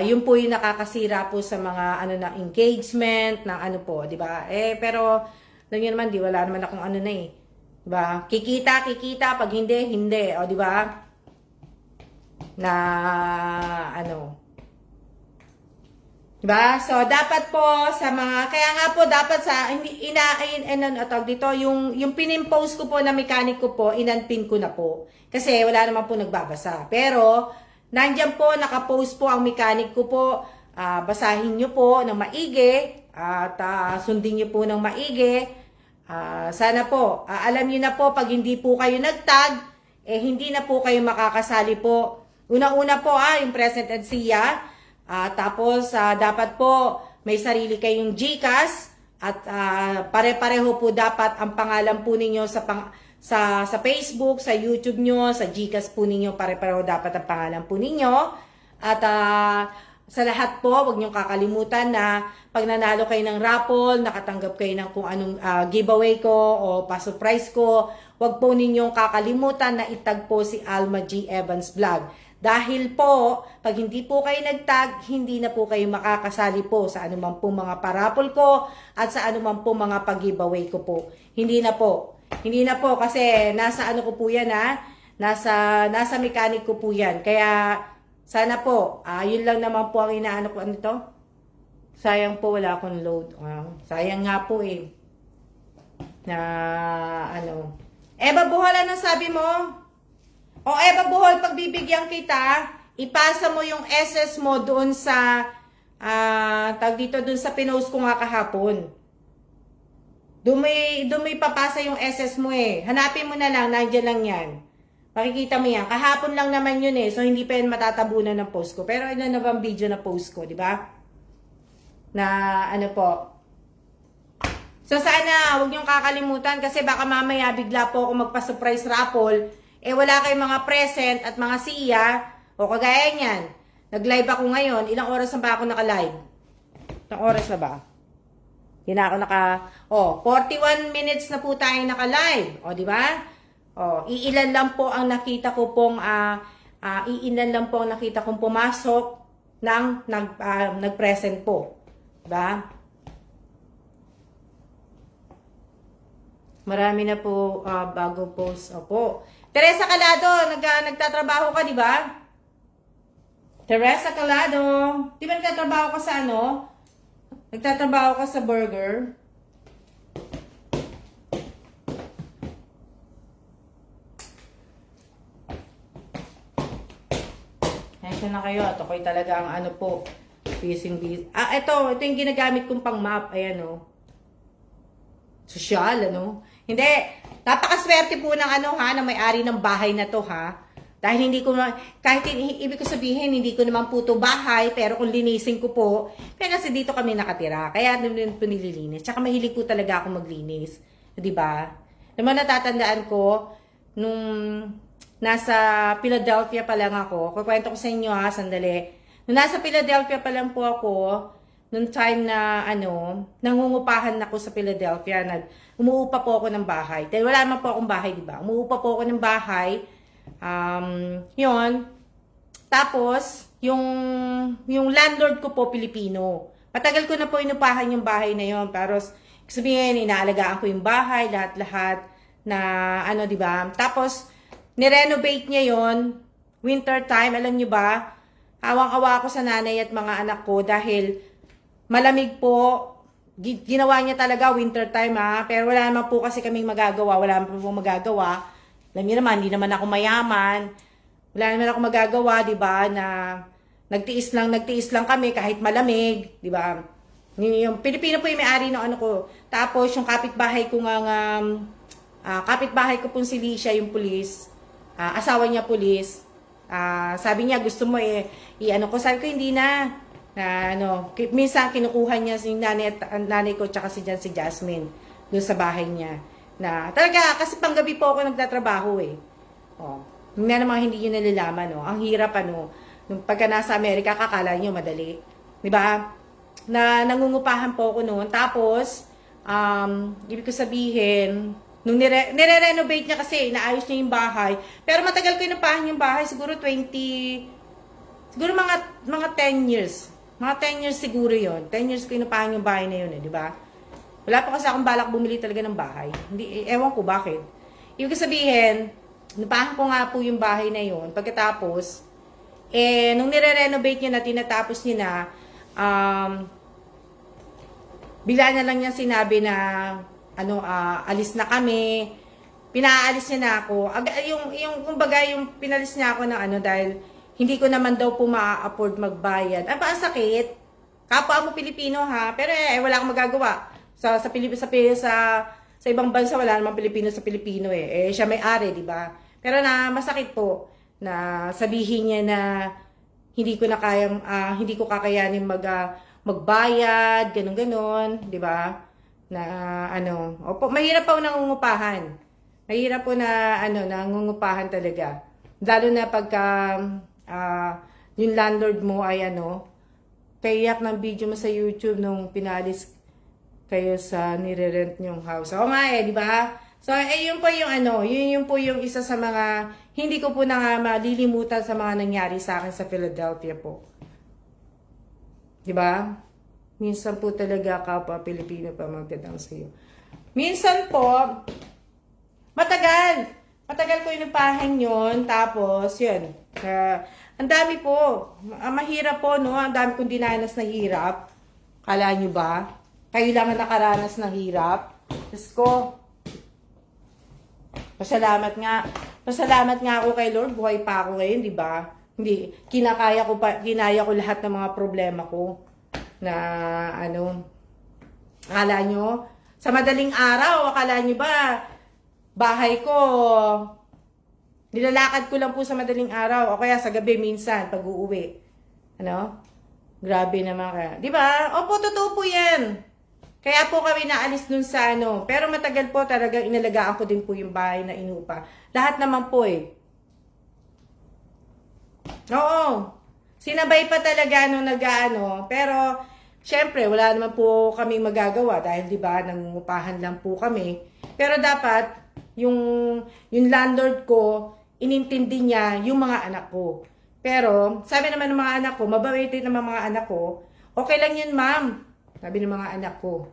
yun po yung nakakasira po sa mga engagement, ng po, di ba? Pero, alam nyo naman, wala naman akong di ba? Kikita, pag hindi, o di ba? Na, diba? So, dapat po sa mga, kaya nga po dapat sa, dito, yung pinimpost ko po na mechanic ko po, inunpin ko na po. Kasi wala naman po nagbabasa. Pero, nandyan po, nakapost po ang mechanic ko po, basahin nyo po ng maigi, at sundin nyo po ng maigi. Sana po, alam nyo na po, pag hindi po kayo nagtag, hindi na po kayo makakasali po. Una-una po, yung present and siya. Tapos, dapat po may sarili kayong GCash at pare-pareho po dapat ang pangalan po ninyo sa Facebook, sa YouTube nyo, sa GCash po ninyo, pare-pareho dapat ang pangalan po ninyo. At sa lahat po, huwag nyo kakalimutan na pag nanalo kayo ng raffle, nakatanggap kayo ng kung anong giveaway ko o pa-surprise ko, huwag po ninyong kakalimutan na itag po si Alma G. Evans Vlog. Dahil po, pag hindi po kayo nagtag, hindi na po kayo makakasali po sa anuman po mga parapol ko at sa anuman po mga pag-giveaway ko po. Hindi na po. Hindi na po kasi nasa ano ko po yan ha. Nasa mechanic ko po yan. Kaya sana po, yun lang naman po ang inaano ko. Ano to? Sayang po wala akong load. Sayang nga po eh. Na ano. Eva Buhol, anong sabi mo? O Eva Buhol, pagbibigyan kita, ipasa mo yung SS mo doon sa, tag dito, doon sa pinost ko nga kahapon. Doon mo ipapasa yung SS mo eh. Hanapin mo na lang, nandiyan lang yan. Makikita mo yan. Kahapon lang naman yun eh, so hindi pa yun matatabunan ng post ko. Pero ilan na bang video na post ko, di ba? Na ano po. So sana, huwag niyong kakalimutan kasi baka mamaya bigla po ako magpa-surprise raffle. Wala kayong mga present at mga siya, o kagaya niyan. Nag-live ako ngayon, ilang oras na ba ako naka-live? Ilang oras na ba? Hindi na ako 41 minutes na po tayo naka-live. O, di ba? O, iilan lang po ang nakita ko pong, iilan lang po ang nakita kong pumasok ng nag-present po. Di ba? Marami na po bago post. Opo. Teresa Calado, nagtatrabaho ka, di ba? Teresa Calado, di ba nagtatrabaho ka sa ano? Nagtatrabaho ka sa burger? Ayan na kayo. Ito kayo talaga ang ano po. Busy. Ito yung ginagamit kong pang map. Ayan o. Social, ano? Hindi. Napakaswerte po ng ano ha, na may-ari ng bahay na to ha. Dahil hindi ko, kahit ibig ko sabihin, hindi ko naman po to bahay, pero kung linisin ko po, kaya kasi dito kami nakatira. Kaya naman po nililinis. Tsaka mahilig po talaga ako maglinis. Diba? Naman natatandaan ko, nung nasa Philadelphia pa lang ako, kukwento ko sa inyo ha, sandali. Nung nasa Philadelphia pa lang po ako, nung time na nangungupahan ako sa Philadelphia, umuupa po ako ng bahay. Dahil wala naman po akong bahay, di ba? Umuupa po ako ng bahay. Yun. Tapos, yung landlord ko po, Pilipino. Matagal ko na po inupahan yung bahay na yun. Pero, sabihin, inaalagaan ko yung bahay, lahat-lahat na, di ba? Tapos, nirenovate niya yon winter time, alam niyo ba? Awang-awa ako sa nanay at mga anak ko dahil malamig po. Ginawa niya talaga winter time ha. Pero wala naman po kasi kaming magagawa. Wala naman po magagawa. Alam niyo naman, hindi naman ako mayaman. Wala naman ako magagawa, di ba? Na nagtiis lang kami kahit malamig, di ba? Yung Pilipino po yung may-ari ng ano ko. Tapos yung kapitbahay ko kapitbahay ko pong si Licia, yung pulis. Asawa niya pulis. Sabi niya gusto mo i-ano ko. Sabi ko hindi na. Minsan kinukuha niya si nanay ko tsaka si Jasmine doon sa bahay niya. Na talaga kasi panggabi po ako nagtatrabaho hindi naman hindi yun nalalaman Ang hirap nung pagka nasa Amerika kakala niyo madali. 'Di ba? Na nangungupahan po ako noon. Tapos ibig ko sabihin nung nire-renovate niya kasi inaayos niya yung bahay. Pero matagal ko inupahan yung bahay, siguro mga 10 years. Mga 10 years siguro yon. 10 years ko inupahan yung bahay na yun di ba? Wala pa kasi akong balak bumili talaga ng bahay. Hindi, ewan ko bakit. Ibig sabihin, inupahan ko nga po yung bahay na yun. Pagkatapos, nung nire-renovate niya na, tinatapos niya na, bigla na lang niya sinabi na, alis na kami. Pinaalis niya na ako. Kumbaga, yung pinalis niya ako ng dahil, hindi ko naman daw po ma-afford magbayad. Ang sakit. Kapwa mo Pilipino ha, pero wala akong magagawa. Sa ibang bansa wala namang Pilipino sa Pilipino siya may-ari, di ba? Pero masakit po na sabihin niya na hindi ko kakayanin magbayad, ganun, di ba? Opo, mahirap po nangungupahan. Mahirap po nangungupahan talaga. Lalo na pagka yung landlord mo ay kayak ng video mo sa YouTube nung pinalis kayo sa nire-rent nyong house. Oo nga di ba? So, yun po yung yun po yung isa sa mga hindi ko po na malilimutan sa mga nangyari sa akin sa Philadelphia po. 'Di ba? Minsan po talaga kapwa Pilipino pa magdadang sa iyo. Minsan po matagal ko inupahan yun, tapos yun. Ang dami po. Mahirap po, no? Ang dami kong dinanas na hirap. Kala nyo ba? Kayo lang ang nakaranas ng hirap. Diyos ko. Pasalamat nga ako kay Lord. Buhay pa ako ngayon, di ba? Hindi, kinaya ko lahat ng mga problema ko. Na, akala nyo, sa madaling araw, akala nyo ba, bahay ko, nilalakad ko lang po sa madaling araw, o kaya sa gabi minsan, pag uuwi. Grabe naman kaya. Di ba? Opo, totoo po yan. Kaya po kami naalis dun sa pero matagal po talaga inalagaan ko din po yung bahay na inupa. Lahat naman po eh. Oo. Sinabay pa talaga nung pero syempre wala naman po kami magagawa dahil 'di ba nangungupahan lang po kami. Pero dapat yung landlord ko inintindi niya yung mga anak ko. Pero sabi naman ng mga anak ko, mababaitin naman mga anak ko, okay lang yun, ma'am. Sabi ng mga anak ko.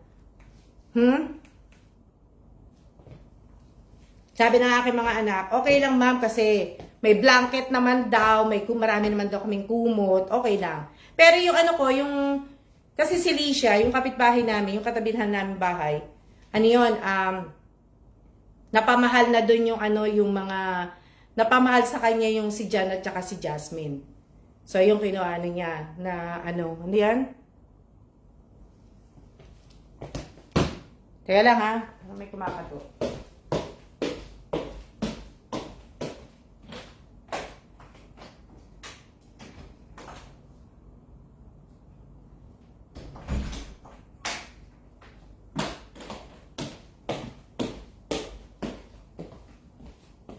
Sabi ng aking mga anak, okay lang ma'am kasi may blanket naman daw, marami naman daw kaming kumot, okay lang. Pero yung kasi si Licia, yung kapitbahay namin, yung katabihan namin bahay, napamahal na dun yung mga, napamahal sa kanya yung si Jan at saka si Jasmine. So yung kinuha niya na hindi yan? Kaya lang ha, may kumakato.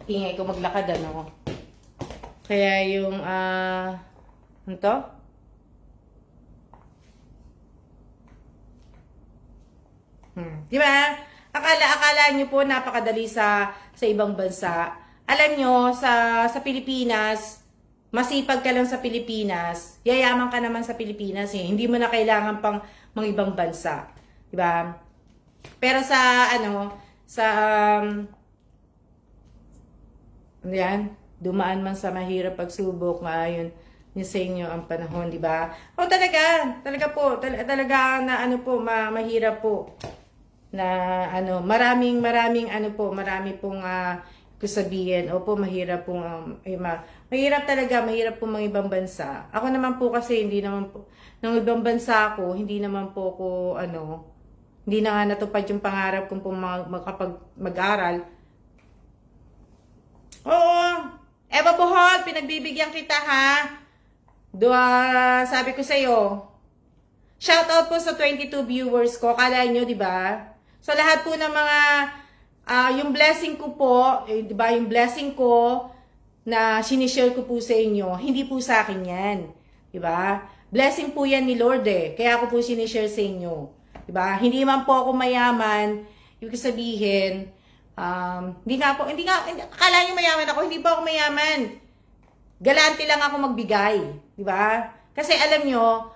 Ingay ko maglakad Kaya yung Di ba? Akala nyo po napakadali sa ibang bansa. Alam nyo, sa Pilipinas, masipag ka lang sa Pilipinas, yayaman ka naman sa Pilipinas eh. Hindi mo na kailangan pang mga ibang bansa. Di ba? Pero sa dumaan man sa mahirap pagsubok, yun sa inyo ang panahon, di ba? Talaga po na mahirap po na marami pong sabihin, opo, mahirap pong mahirap pong mga ibang bansa. Ako naman po kasi hindi naman po ng ibang bansa ako, hindi naman po ako hindi na nga natupad yung pangarap kong mag-aral. Oo, Eva Bohol, pinagbibigyan kita ha. Sabi ko sa'yo, shoutout po sa 22 viewers ko, kala nyo, di ba? Sa lahat po ng mga, yung blessing ko po, di ba, yung blessing ko na sinishare ko po sa inyo, hindi po sa akin yan. Di ba? Blessing po yan ni Lord eh. Kaya ako po sinishare sa inyo. Di ba? Hindi man po ako mayaman, ibig sabihin, akala nyo mayaman ako, hindi po ako mayaman. Galante lang ako magbigay. Di ba? Kasi alam nyo,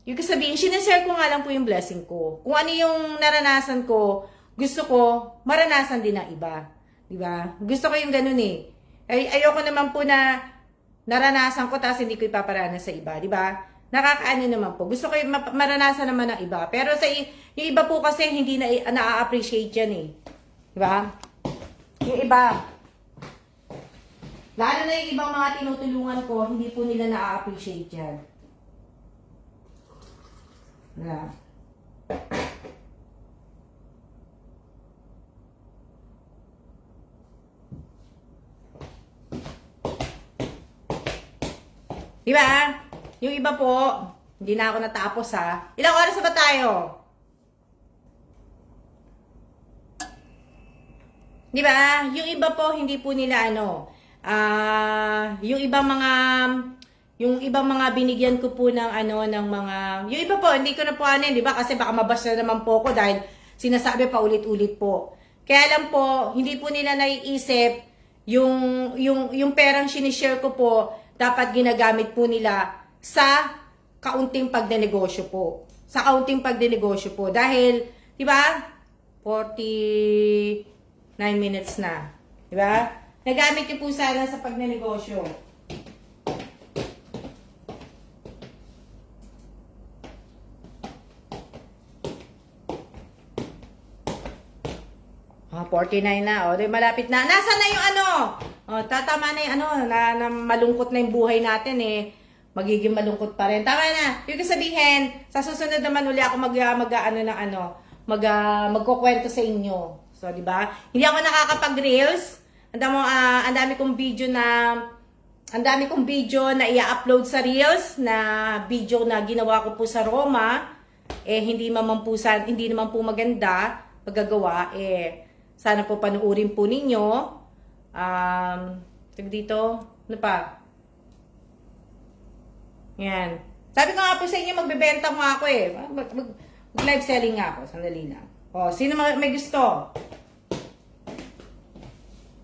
yung sabihin, sinashare ko nga lang po yung blessing ko. Kung ano yung naranasan ko, gusto ko, maranasan din ng iba. Diba? Gusto ko yung ganun eh. Ayoko naman po na naranasan ko tapos hindi ko ipaparanas sa iba. Diba? Nakakaano naman po. Gusto ko yung maranasan naman ng iba. Pero yung iba po kasi hindi na-appreciate yan eh. Diba? Yung iba, lalo na yung ibang mga tinutulungan ko, hindi po nila na-appreciate yan. Yeah. Diba? Yung iba po, hindi na ako natapos ha. Ilang oras na ba tayo? Diba? Yung iba po, hindi po nila yung ibang mga binigyan ko po ng ng mga, yung iba po, hindi ko na po di ba? Kasi baka mabash na naman po ako dahil sinasabi pa ulit-ulit po. Kaya lang po, hindi po nila naiisip yung perang sinishare ko po, dapat ginagamit po nila sa kaunting pagdenegosyo po. Sa kaunting pagdenegosyo po. Dahil, di ba, 49 minutes na. Di ba? Nagamit niyo po sana sa pagnenegosyo. Oh, 49 na. O, di malapit na. Nasaan na yung ano? O, tatama na yung ano, na malungkot na yung buhay natin eh. Magiging malungkot pa rin. Tama na. Yung sabihin, sa susunod naman uli ako magkukwento sa inyo. So, di ba? Hindi ako nakakapag-reels. Ang dami kong video na i-upload sa Reels, na video na ginawa ko po sa Roma. Eh, hindi naman po maganda paggagawa. Eh, sana po panuorin po ninyo. Dito, ano pa? Yan. Sabi ko nga po sa inyo, magbebenta mo ako eh. Mag-live selling nga ako. Sandali lang. O, sino may gusto?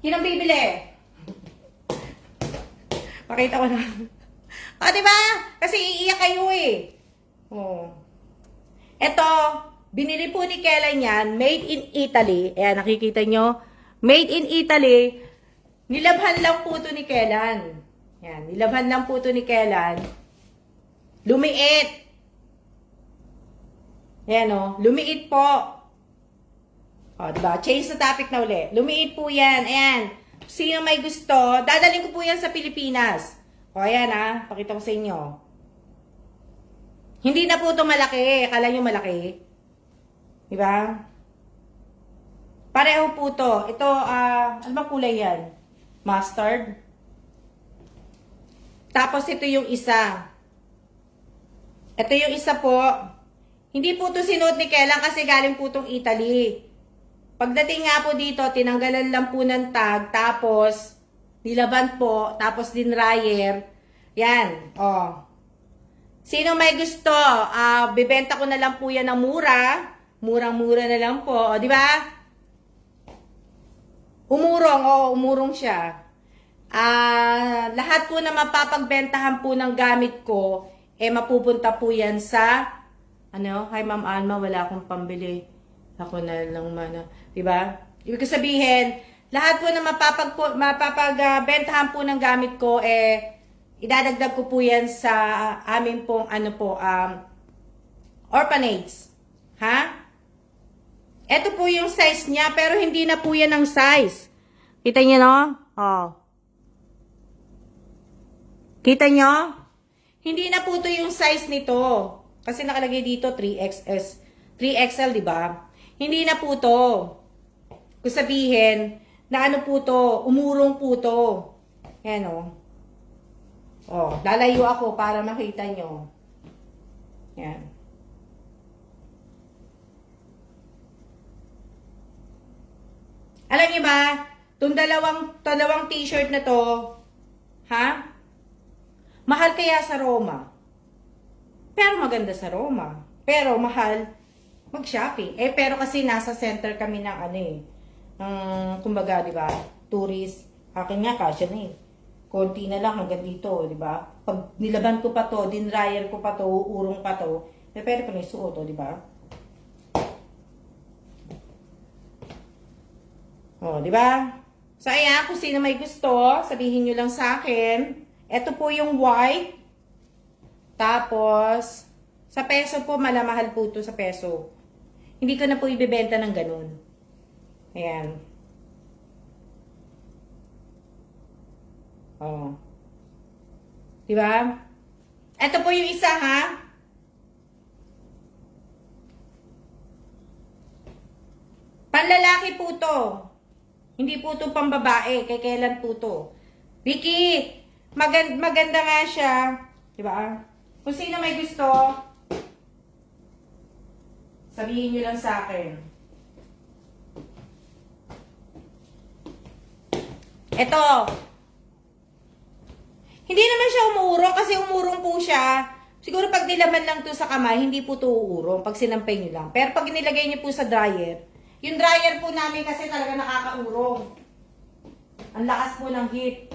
Sinong bibili? Pakita ko na. O, diba? Kasi iiyak kayo eh. O. Ito, binili po ni Kellen yan, made in Italy. Ayan, nakikita nyo? Made in Italy. Nilabhan lang po ito ni Kellen. Ayan, nilabhan lang po ito ni Kellen. Lumiit. Ayan o, lumiit po. O, diba? Change the topic na uli. Lumiit po yan. Ayan. Sino may gusto, dadalhin ko po yan sa Pilipinas. O, ayan ha. Pakita ko sa inyo. Hindi na po ito malaki. Akala nyo malaki. Diba? Pareho po ito. Ito, ano ba kulay yan? Mustard. Tapos ito yung isa. Ito yung isa po. Hindi po ito sinuot ni Kellen kasi galing po itong Italy. Pagdating nga po dito, tinanggalan lang po ng tag, tapos nilaban po, tapos dinryer. Yan, oh. Sino may gusto, bibenta ko na lang po yan ng mura. Murang-mura na lang po, o, di ba? Umurong siya. Lahat po na mapapagbentahan po ng gamit ko, mapupunta po yan sa, hi Ma'am Alma, wala akong pambili. Ako na lang mana. Diba? Ibig sabihin, lahat po na mapapagbentahan po ng gamit ko, idadagdag ko po yan sa amin pong, orphanage. Ha? Ito po yung size niya, pero hindi na po yan ang size. Kita niyo, no? Oh. Kita niyo? Hindi na po ito yung size nito. Kasi nakalagay dito 3XS. 3XL, di ba? Hindi na po to. Kung sabihin, na ano po to, umurong po to. Yan o. O, lalayo ako para makita nyo. Yan. Alam niyo ba, itong dalawang t-shirt na to, ha? Mahal kaya sa Roma. Pero maganda sa Roma. Pero mahal mag-shopping. Pero kasi nasa center kami ng kumbaga, di ba, tourist. Akin nga, kasya na konti na lang hanggang dito, di ba? Pag nilaban ko pa to, dinryer ko pa to, urong pa to, pero pa may suot, di ba? O, di ba? So, ayan, kung sino may gusto, sabihin nyo lang sa akin. Ito po yung white. Tapos, sa peso po, malamahal po ito sa peso. Hindi ko na po ibebenta ng ganun. Ayan. Oh. Diba? Ito po yung isa, ha? Panlalaki po to. Hindi po to pambabae. Kay kailan po to. Vicky, maganda nga siya. Diba? Kung sino may gusto, sabihin nyo lang sa akin. Ito. Hindi naman siya umurong kasi umurong po siya. Siguro pag nilaman lang to sa kamay, hindi po to uurong pag sinampay nyo lang. Pero pag nilagay nyo po sa dryer, yung dryer po namin kasi talaga nakakaurong. Ang lakas po ng heat.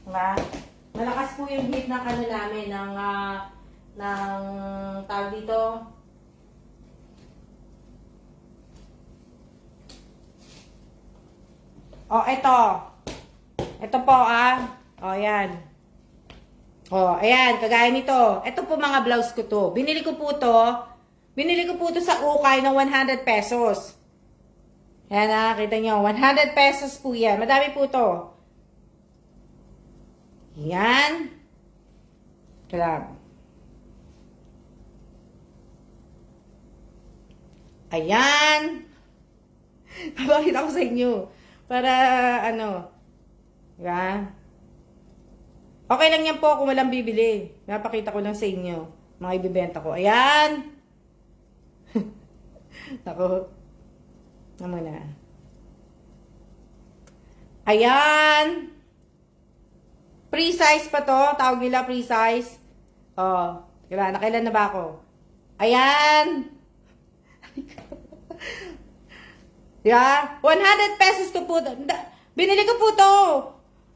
Diba? Malakas po yung heat ng ano namin, ng tawag dito. Oh, ito. Ito po, Oh, yan. Oh, ayan, kagaya nito. Ito po mga blouse ko to. Binili ko po to sa ukay ng 100 pesos. Ayan kita nyo. 100 pesos po yan. Madami po to. Yan. Kailangan. Ayan. Papakita ko sa inyo. Para, diba? Okay lang yan po kung walang bibili. Napakita ko lang sa inyo. Mga ibibenta ko. Ayan. Ako. Naman na. Ayan. Free size pa to. Tawag nila free size. Oh. Diba? Nakailan na ba ako? Ayan. Diba? 100 pesos ko po. Binili ko po to.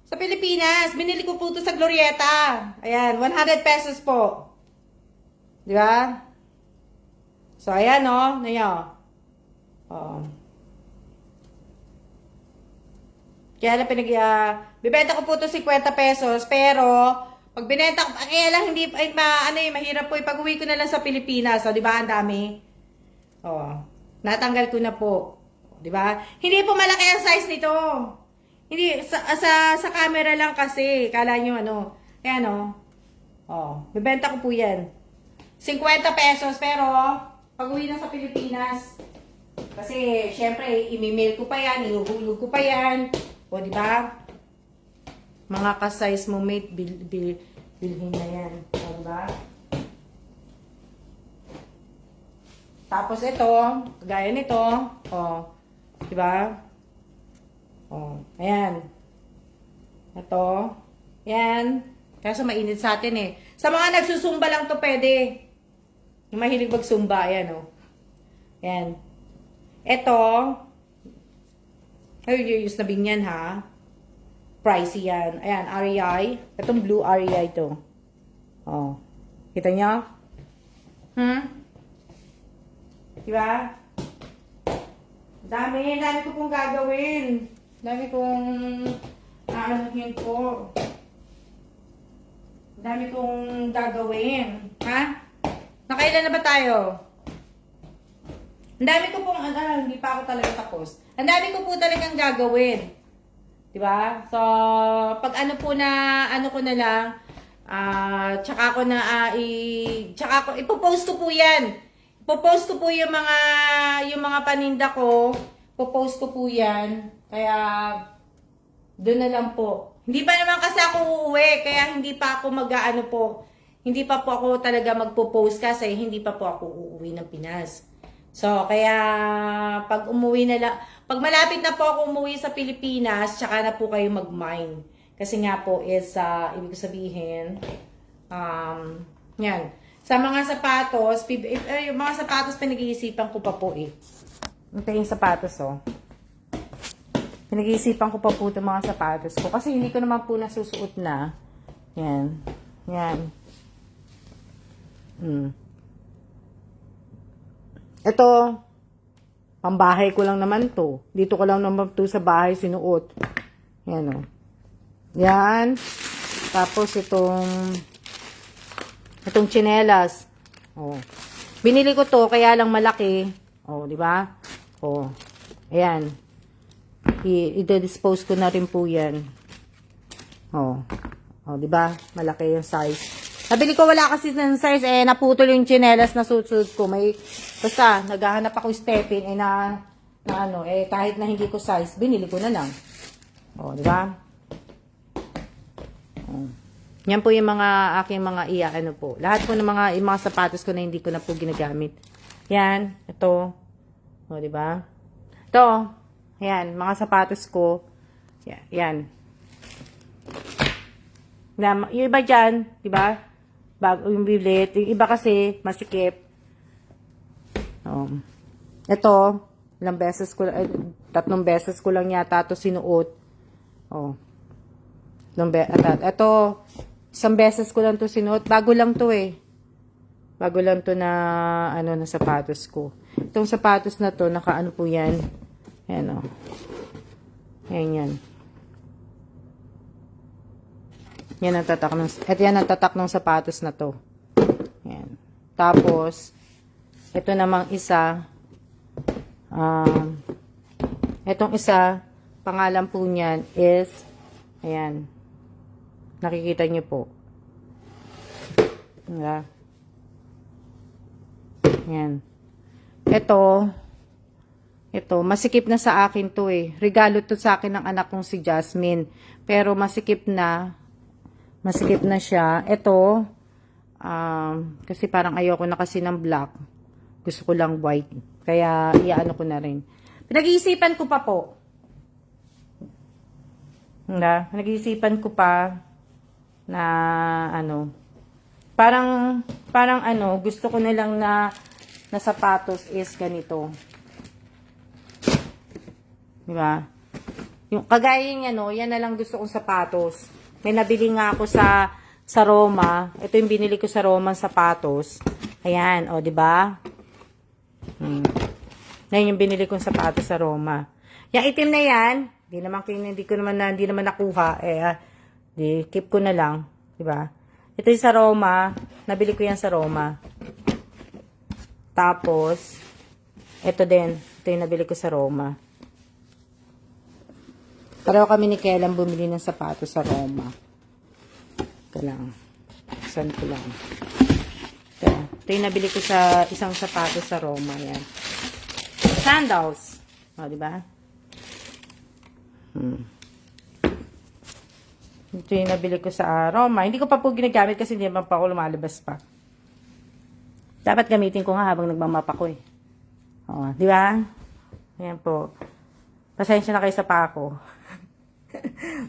Sa Pilipinas, binili ko po ito sa Glorieta. Ayan, 100 pesos po. Di ba? So, ayan, no? Oh. Kaya lang bibenta ko po ito 50 pesos, pero, pag binenta ko, kaya lang hindi, mahirap po, pag-uwi ko na lang sa Pilipinas. So, di ba, ang dami? Oh, natanggal ko na po. Di ba? Hindi po malaki ang size nito. Hindi, sa camera lang kasi. Kala nyo Ayan bibenta ko po yan. 50 pesos, pero pag uwi na sa Pilipinas, kasi syempre, i-mail ko pa yan, ihuhulog ko pa yan. O, di ba? Mga ka-size mo, mate, bilhin na yan. O, di ba? Tapos ito, gaya nito, di ba? Oh, ayan. Ito. Yan. Kaso mainit sa atin eh. Sa mga nagsusumba lang to pwede. Yung mahilig magsumba. Ayan Ayan. Ito. Ay, use na binyan ha. Pricey yan. Ayan, REI. Itong blue REI to. Oh. Kita nyo? Diba? Dami ko pong gagawin. Dami kong aanohin po. Dami kong gagawin. Ha? Nakailan na ba tayo? Ang dami ko pong, hindi pa ako talaga tapos. Ang dami ko po talagang gagawin. Diba? So, pag ko na lang, tsaka ipopost ko po yan. Ipopost ko po yung mga paninda ko. Ipopost ko po yan. Kaya, doon na lang po. Hindi pa naman kasi ako uuwi, kaya hindi pa ako hindi pa po ako talaga magpo-post kasi hindi pa po ako uuwi ng Pinas. So, kaya, pag malapit na po ako umuwi sa Pilipinas, tsaka na po kayo mag-mine. Kasi nga po is, ibig sabihin, yan. Sa mga sapatos, yung mga sapatos pinag-iisipan ko pa po eh. Ito yung sapatos Pinag-iisipan ko pa po itong mga sapatos ko. Kasi hindi ko naman po nasusuot na. Yan. Yan. Ito, pambahay ko lang naman to. Dito ko lang naman to sa bahay sinuot. Yan Yan. Tapos itong tsinelas. Binili ko to, kaya lang malaki. Di ba? Ayan. I-dispose ko na rin po yan. Di ba? Malaki yung size. Nabili ko wala kasi ng size naputol yung tsinelas na suit ko. Basta naghahanap ako stepin kahit na hindi ko size, binili ko na lang. Di ba? Yan po yung mga aking mga po. Lahat po ng mga sapatos ko na hindi ko na po ginagamit. Yan, ito. Di ba? Ito. Ayan, mga sapatos ko. Yan. Yung iba dyan, di ba? Bago yung biblit. Yung iba kasi, masikip. Ito, ilang beses ko, 3 beses ko lang yata ito sinuot. Ito, 1 beses ko lang ito sinuot. Bago lang to eh. Bago lang to na, na sapatos ko. Itong sapatos na to, nakaano po yan. Ayan o. Ayan yan. Yan ang tatak ng, yan ang tatak ng sapatos na to. Ayan. Tapos, ito namang isa, itong isa, pangalan po niyan is, ayan, nakikita niyo po. Diba? Ayan. Ito, masikip na sa akin to eh. Regalo to sa akin ng anak kong si Jasmine. Pero masikip na siya. Ito, kasi parang ayoko na kasi ng black. Gusto ko lang white. Kaya, iyaano ko na rin. Pinag-iisipan ko pa po. Pinag-iisipan ko pa na, parang gusto ko na lang na sapatos is ganito. Diba? Yung kagaya yan na lang gusto kong sapatos. May nabili nga ako sa Roma. Ito yung binili ko sa Roma sapatos. Ayan, di ba? Yan yung binili kong sapatos sa Roma. Yung itim na yan, hindi naman nakuha. Keep ko na lang, di ba? Ito yung sa Roma, nabili ko yan sa Roma. Tapos ito yung nabili ko sa Roma. Pareho kami ni Kailan bumili ng sapatos sa Roma. Ito lang. Saan ko lang. Ito yung nabili ko sa isang sapatos sa Roma. Yan. Sandals. Diba? Ito yung nabili ko sa Roma. Hindi ko pa po ginagamit kasi hindi naman pa ako lumalabas pa. Dapat gamitin ko nga habang nagmamapa ko eh. Diba? Ayan po. Pasensya na kayo sa pa ako.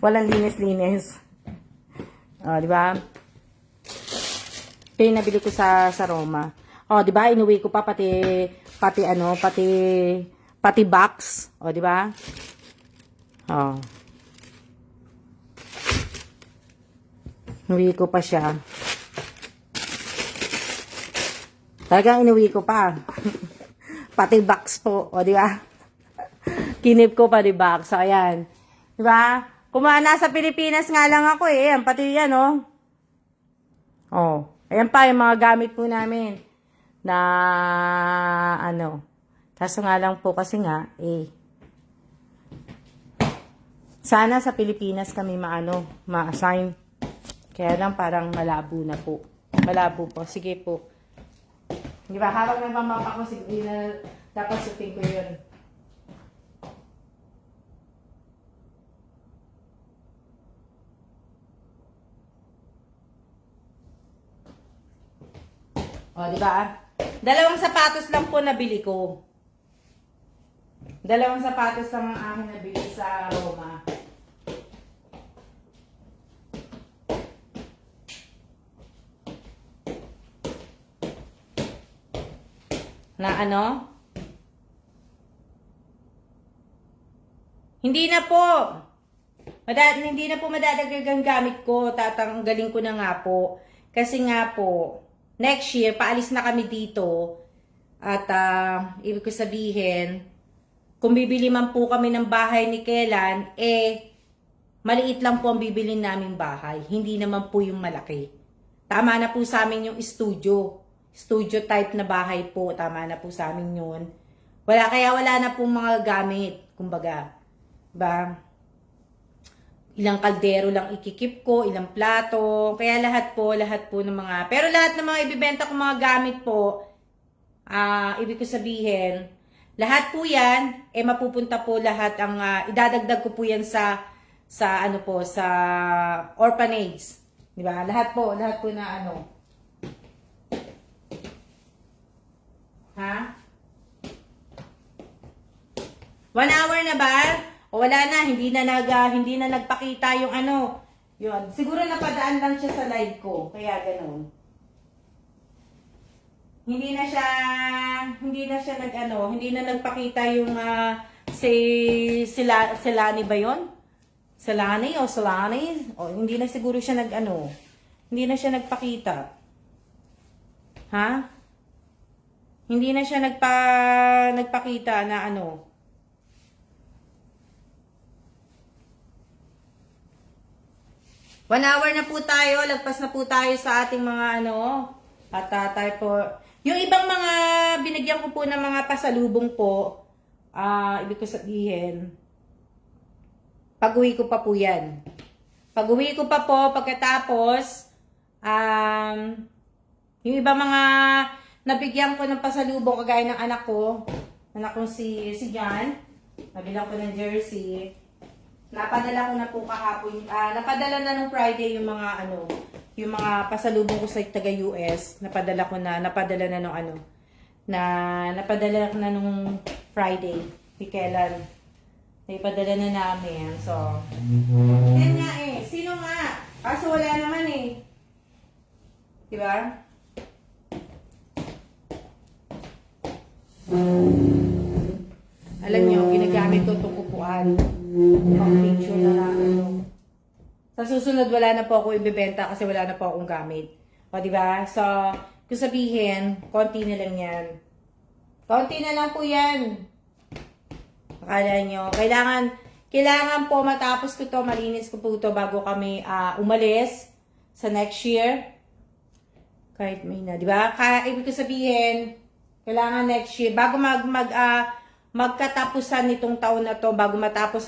Walang linis-linis. Diba? Ito yung nabili ko sa Roma. Diba? Inuwi ko pa pati box. Diba? Inuwi ko pa siya. Talagang inuwi ko pa. Pati box po. Diba? Kinip ko pa di box. Ayan. Diba? Kung nasa Pilipinas nga lang ako eh. Ayan, pati yan ayan pa yung mga gamit po namin. Na kaso nga lang po kasi nga sana sa Pilipinas kami ma-assign. Kaya lang parang malabo na po. Malabo po. Sige po. Diba? Habang nagmamapa ko, dapat sutin ko yun. Diba? 2 sapatos lang po nabili ko. 2 sapatos lang ang aking nabili sa Roma. Na Hindi na po. Hindi na po madadagdag ang gamit ko. Tatanggalin ko na nga po. Kasi nga po, next year, paalis na kami dito. At, ibig ko sabihin, kung bibili man po kami ng bahay ni Kailan, maliit lang po ang bibilin naming bahay. Hindi naman po yung malaki. Tama na po sa amin yung studio. Studio type na bahay po. Tama na po sa amin yun. Kaya wala na pong mga gamit. Kumbaga, ba? Ilang kaldero lang ikikip ko, ilang plato. Kaya lahat po ng mga, pero lahat ng mga ibibenta kong mga gamit po, ibig ko sabihin, lahat po yan, mapupunta po lahat ang, idadagdag ko po yan sa orphanage. Diba? Lahat po na Ha? 1 hour na ba? O wala na, hindi na nagpakita yung yun. Siguro napadaan lang siya sa live ko, kaya ganoon. hindi na siya hindi na nagpakita yung Selani ba 'yon? Selani o Selani? O hindi na siguro siya hindi na siya nagpakita. Ha? Hindi na siya nagpakita na 1 hour na po tayo, lagpas na po tayo sa ating mga at tayo po. Yung ibang mga binigyan ko po ng mga pasalubong po, ibig ko sabihin, pag-uwi ko pa po yan. Pag-uwi ko pa po, pagkatapos, yung ibang mga nabigyan ko ng pasalubong kagaya ng anak kong si Jan, nabilang ko ng jersey. Napadala ko na po kahapon. Napadala na nung Friday yung mga yung mga pasalubong ko sa taga-US. Napadala na nung napadala ko na nung Friday. Kailan? Naipadala na namin. So, yan nga Sino nga? Kaso wala naman Diba? Alam nyo, ginagamit ko itong upuan. Pang-picture na Sa susunod, wala na po ako ibibenta kasi wala na po akong gamit. O, diba? So, kung sabihin, konti na lang yan. Konti na lang po yan. Akala nyo, kailangan po matapos ko to, malinis ko po to bago kami umalis sa next year. Kahit may na, diba? Ibig ko sabihin, kailangan next year, bago magkatapusan nitong taon na to, bago matapos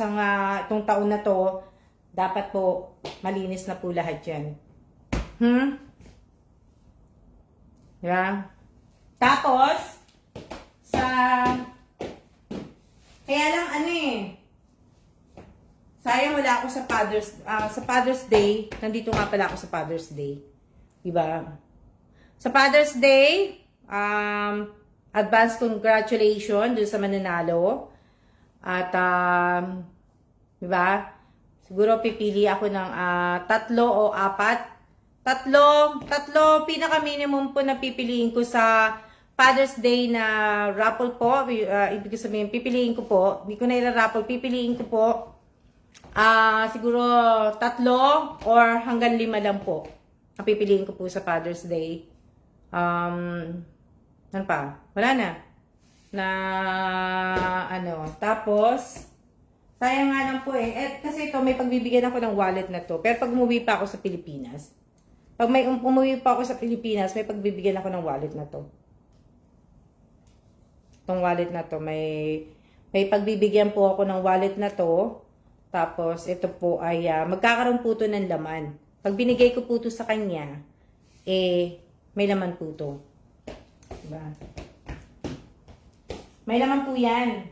itong taon na to, dapat po malinis na po lahat yan. Diba? Tapos, kaya lang sayang wala ako sa Father's Day, nandito nga pala ako sa Father's Day. Diba? Sa Father's Day, advance congratulations dun sa mananalo. At, diba? Siguro pipili ako ng 3 o 4. Tatlo, pinaka-minimum po na pipiliin ko sa Father's Day na raffle po. Ibig sabihin, pipiliin ko po. Hindi ko na ira-raffle, pipiliin ko po. Siguro 3 or hanggang 5 lang po. Ang pipiliin ko po sa Father's Day. Ano pa? Wala na. Tapos, sayang nga lang po kasi ito, may pagbibigyan ako ng wallet na to. Pero pag umuwi pa ako sa Pilipinas, may pagbibigyan ako ng wallet na to. Itong wallet na to, may pagbibigyan po ako ng wallet na to. Tapos, ito po ay, magkakaroon po to ng laman. Pag binigay ko po to sa kanya, may laman po to. Diba? May laman po yan.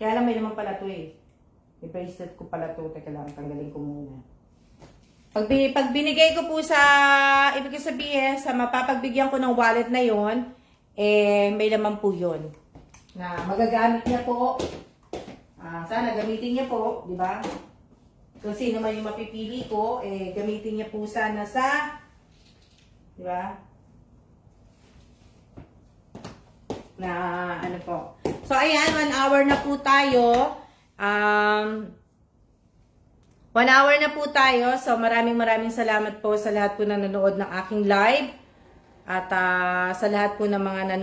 Kaya lang may laman pala to May bracelet ko pala to. Teka lang, tanggalin ko muna. Pag binigay ko po ibig sabihin, sa mapapagbigyan ko ng wallet na yon, may laman po yon na magagamit niya po. Sana gamitin niya po, di ba? Kung sino man yung mapipili ko, gamitin niya po sana di ba? Na po. So, ayan, 1 hour na po tayo. 1 hour na po tayo. So, maraming salamat po sa lahat po na nanonood ng aking live. At sa lahat po ng mga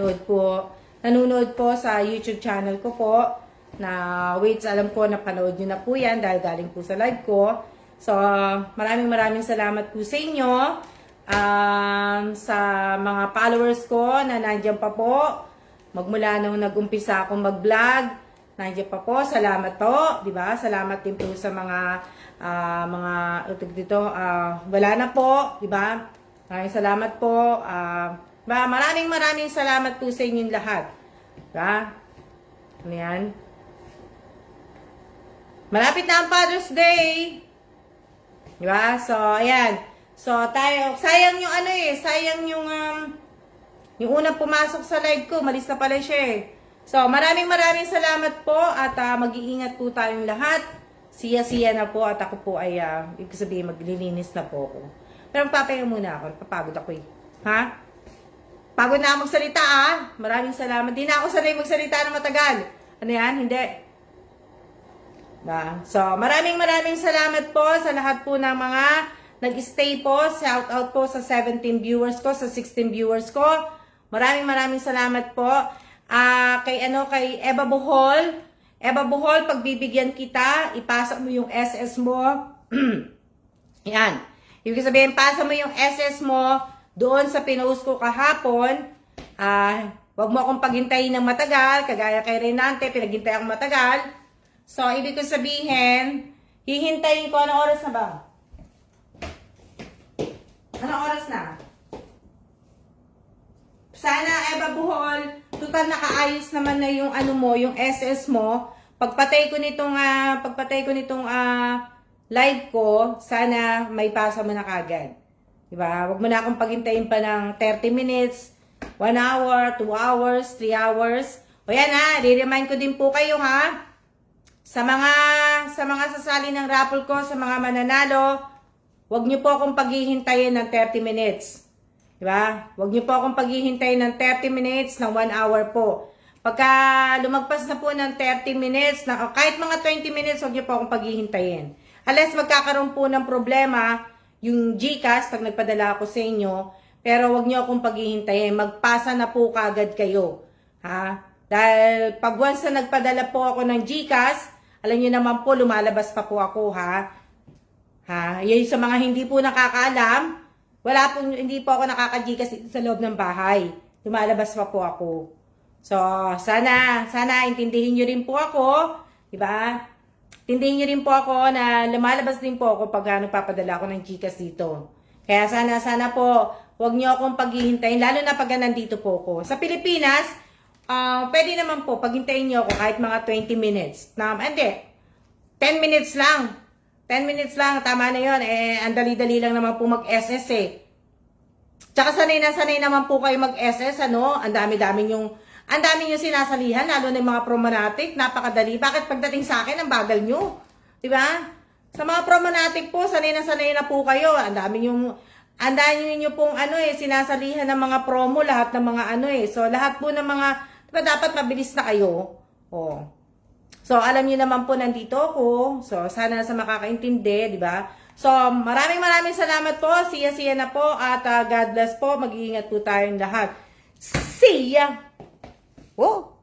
nanonood po sa YouTube channel ko po. Alam ko, napanood nyo na po yan dahil galing po sa live ko. So, maraming salamat po sa inyo. Sa mga followers ko na nandiyan pa po. Magmula nung nag-umpisa akong mag-vlog, nandiyan pa po, salamat po, di ba? Salamat din po sa mga wala na po, di ba? Maraming salamat po. Maraming salamat po sa inyong lahat. Di ba? Ano yan? Malapit na ang Father's Day. Di ba? So, ayan. So, sayang yung sayang yung unang pumasok sa live ko, malis na pala siya So, maraming salamat po at mag-iingat po tayong lahat. Siya na po at ako po ay, ibig sabihin, maglilinis na po ako. Pero magpapahinga muna ako, napapagod ako Ha? Pagod na ako magsalita Maraming salamat. Di na ako sanay magsalita ng matagal. Ano yan? Hindi. So, maraming salamat po sa lahat po ng mga nag-stay po. Shout out po sa 17 viewers ko, sa 16 viewers ko. Maraming salamat po. Kay Eva Bohol. Eva Bohol, pagbibigyan kita, ipasa mo yung SS mo. Yan. Ibig sabihin, pasa mo yung SS mo doon sa pinost ko kahapon. Wag mo akong paghintayin ng matagal, kagaya kay Renante, pinaghintay akong matagal. So, ibig ko sabihin, hihintayin ko, anong oras na ba? Anong oras na? Sana, Eva Buhol, total nakaayos naman na yung ano mo, yung SS mo. Pagpatay ko nitong live ko, sana may pasa mo na kagad. Diba? Huwag mo na akong paghintayin pa ng 30 minutes, 1 hour, 2 hours, 3 hours. O yan re-remind ko din po kayo sa mga sasali ng raffle ko, sa mga mananalo, huwag niyo po akong paghihintayin ng 30 minutes. Diba? Huwag niyo po akong paghihintayin ng 30 minutes, ng 1 hour po. Pagka lumagpas na po ng 30 minutes, kahit mga 20 minutes, huwag niyo po akong paghihintayin. Unless magkakaroon po ng problema, yung GCash, pag nagpadala ako sa inyo, pero huwag niyo akong paghihintayin. Magpasa na po kagad kayo. Dahil pag once na nagpadala po ako ng GCash, alam niyo naman po, lumalabas pa po ako, Yung sa mga hindi po nakakaalam, hindi po ako nakaka-GCash sa loob ng bahay. Lumalabas pa po ako. So, sana intindihin niyo rin po ako, diba? Intindihin niyo rin po ako na lumalabas din po ako pag nagpapadala ako ng GCash dito. Kaya sana po, huwag niyo akong paghihintayin, lalo na pag nandito po ako. Sa Pilipinas, pwede naman po, paghintayin niyo ako kahit mga 20 minutes. Hindi, 10 minutes lang. 10 minutes lang, tama na yun. Ang dali-dali lang naman po mag-SS Tsaka sanay naman po kayo mag-SS, Ang dami-dami yung sinasalihan, lalo na yung mga promonatic, napakadali. Bakit pagdating sa akin, ang bagal nyo? Diba? Sa mga promonatic po, sanay na po kayo. Ang dami nyo pong sinasalihan ng mga promo, lahat ng mga So, lahat po ng mga, diba, dapat mabilis na kayo. So, alam niyo naman po, nandito ako. So, sana sa makakaintindi, diba? So, maraming salamat po. Siya na po. At God bless po. Mag-iingat po tayong lahat. See ya! Whoa!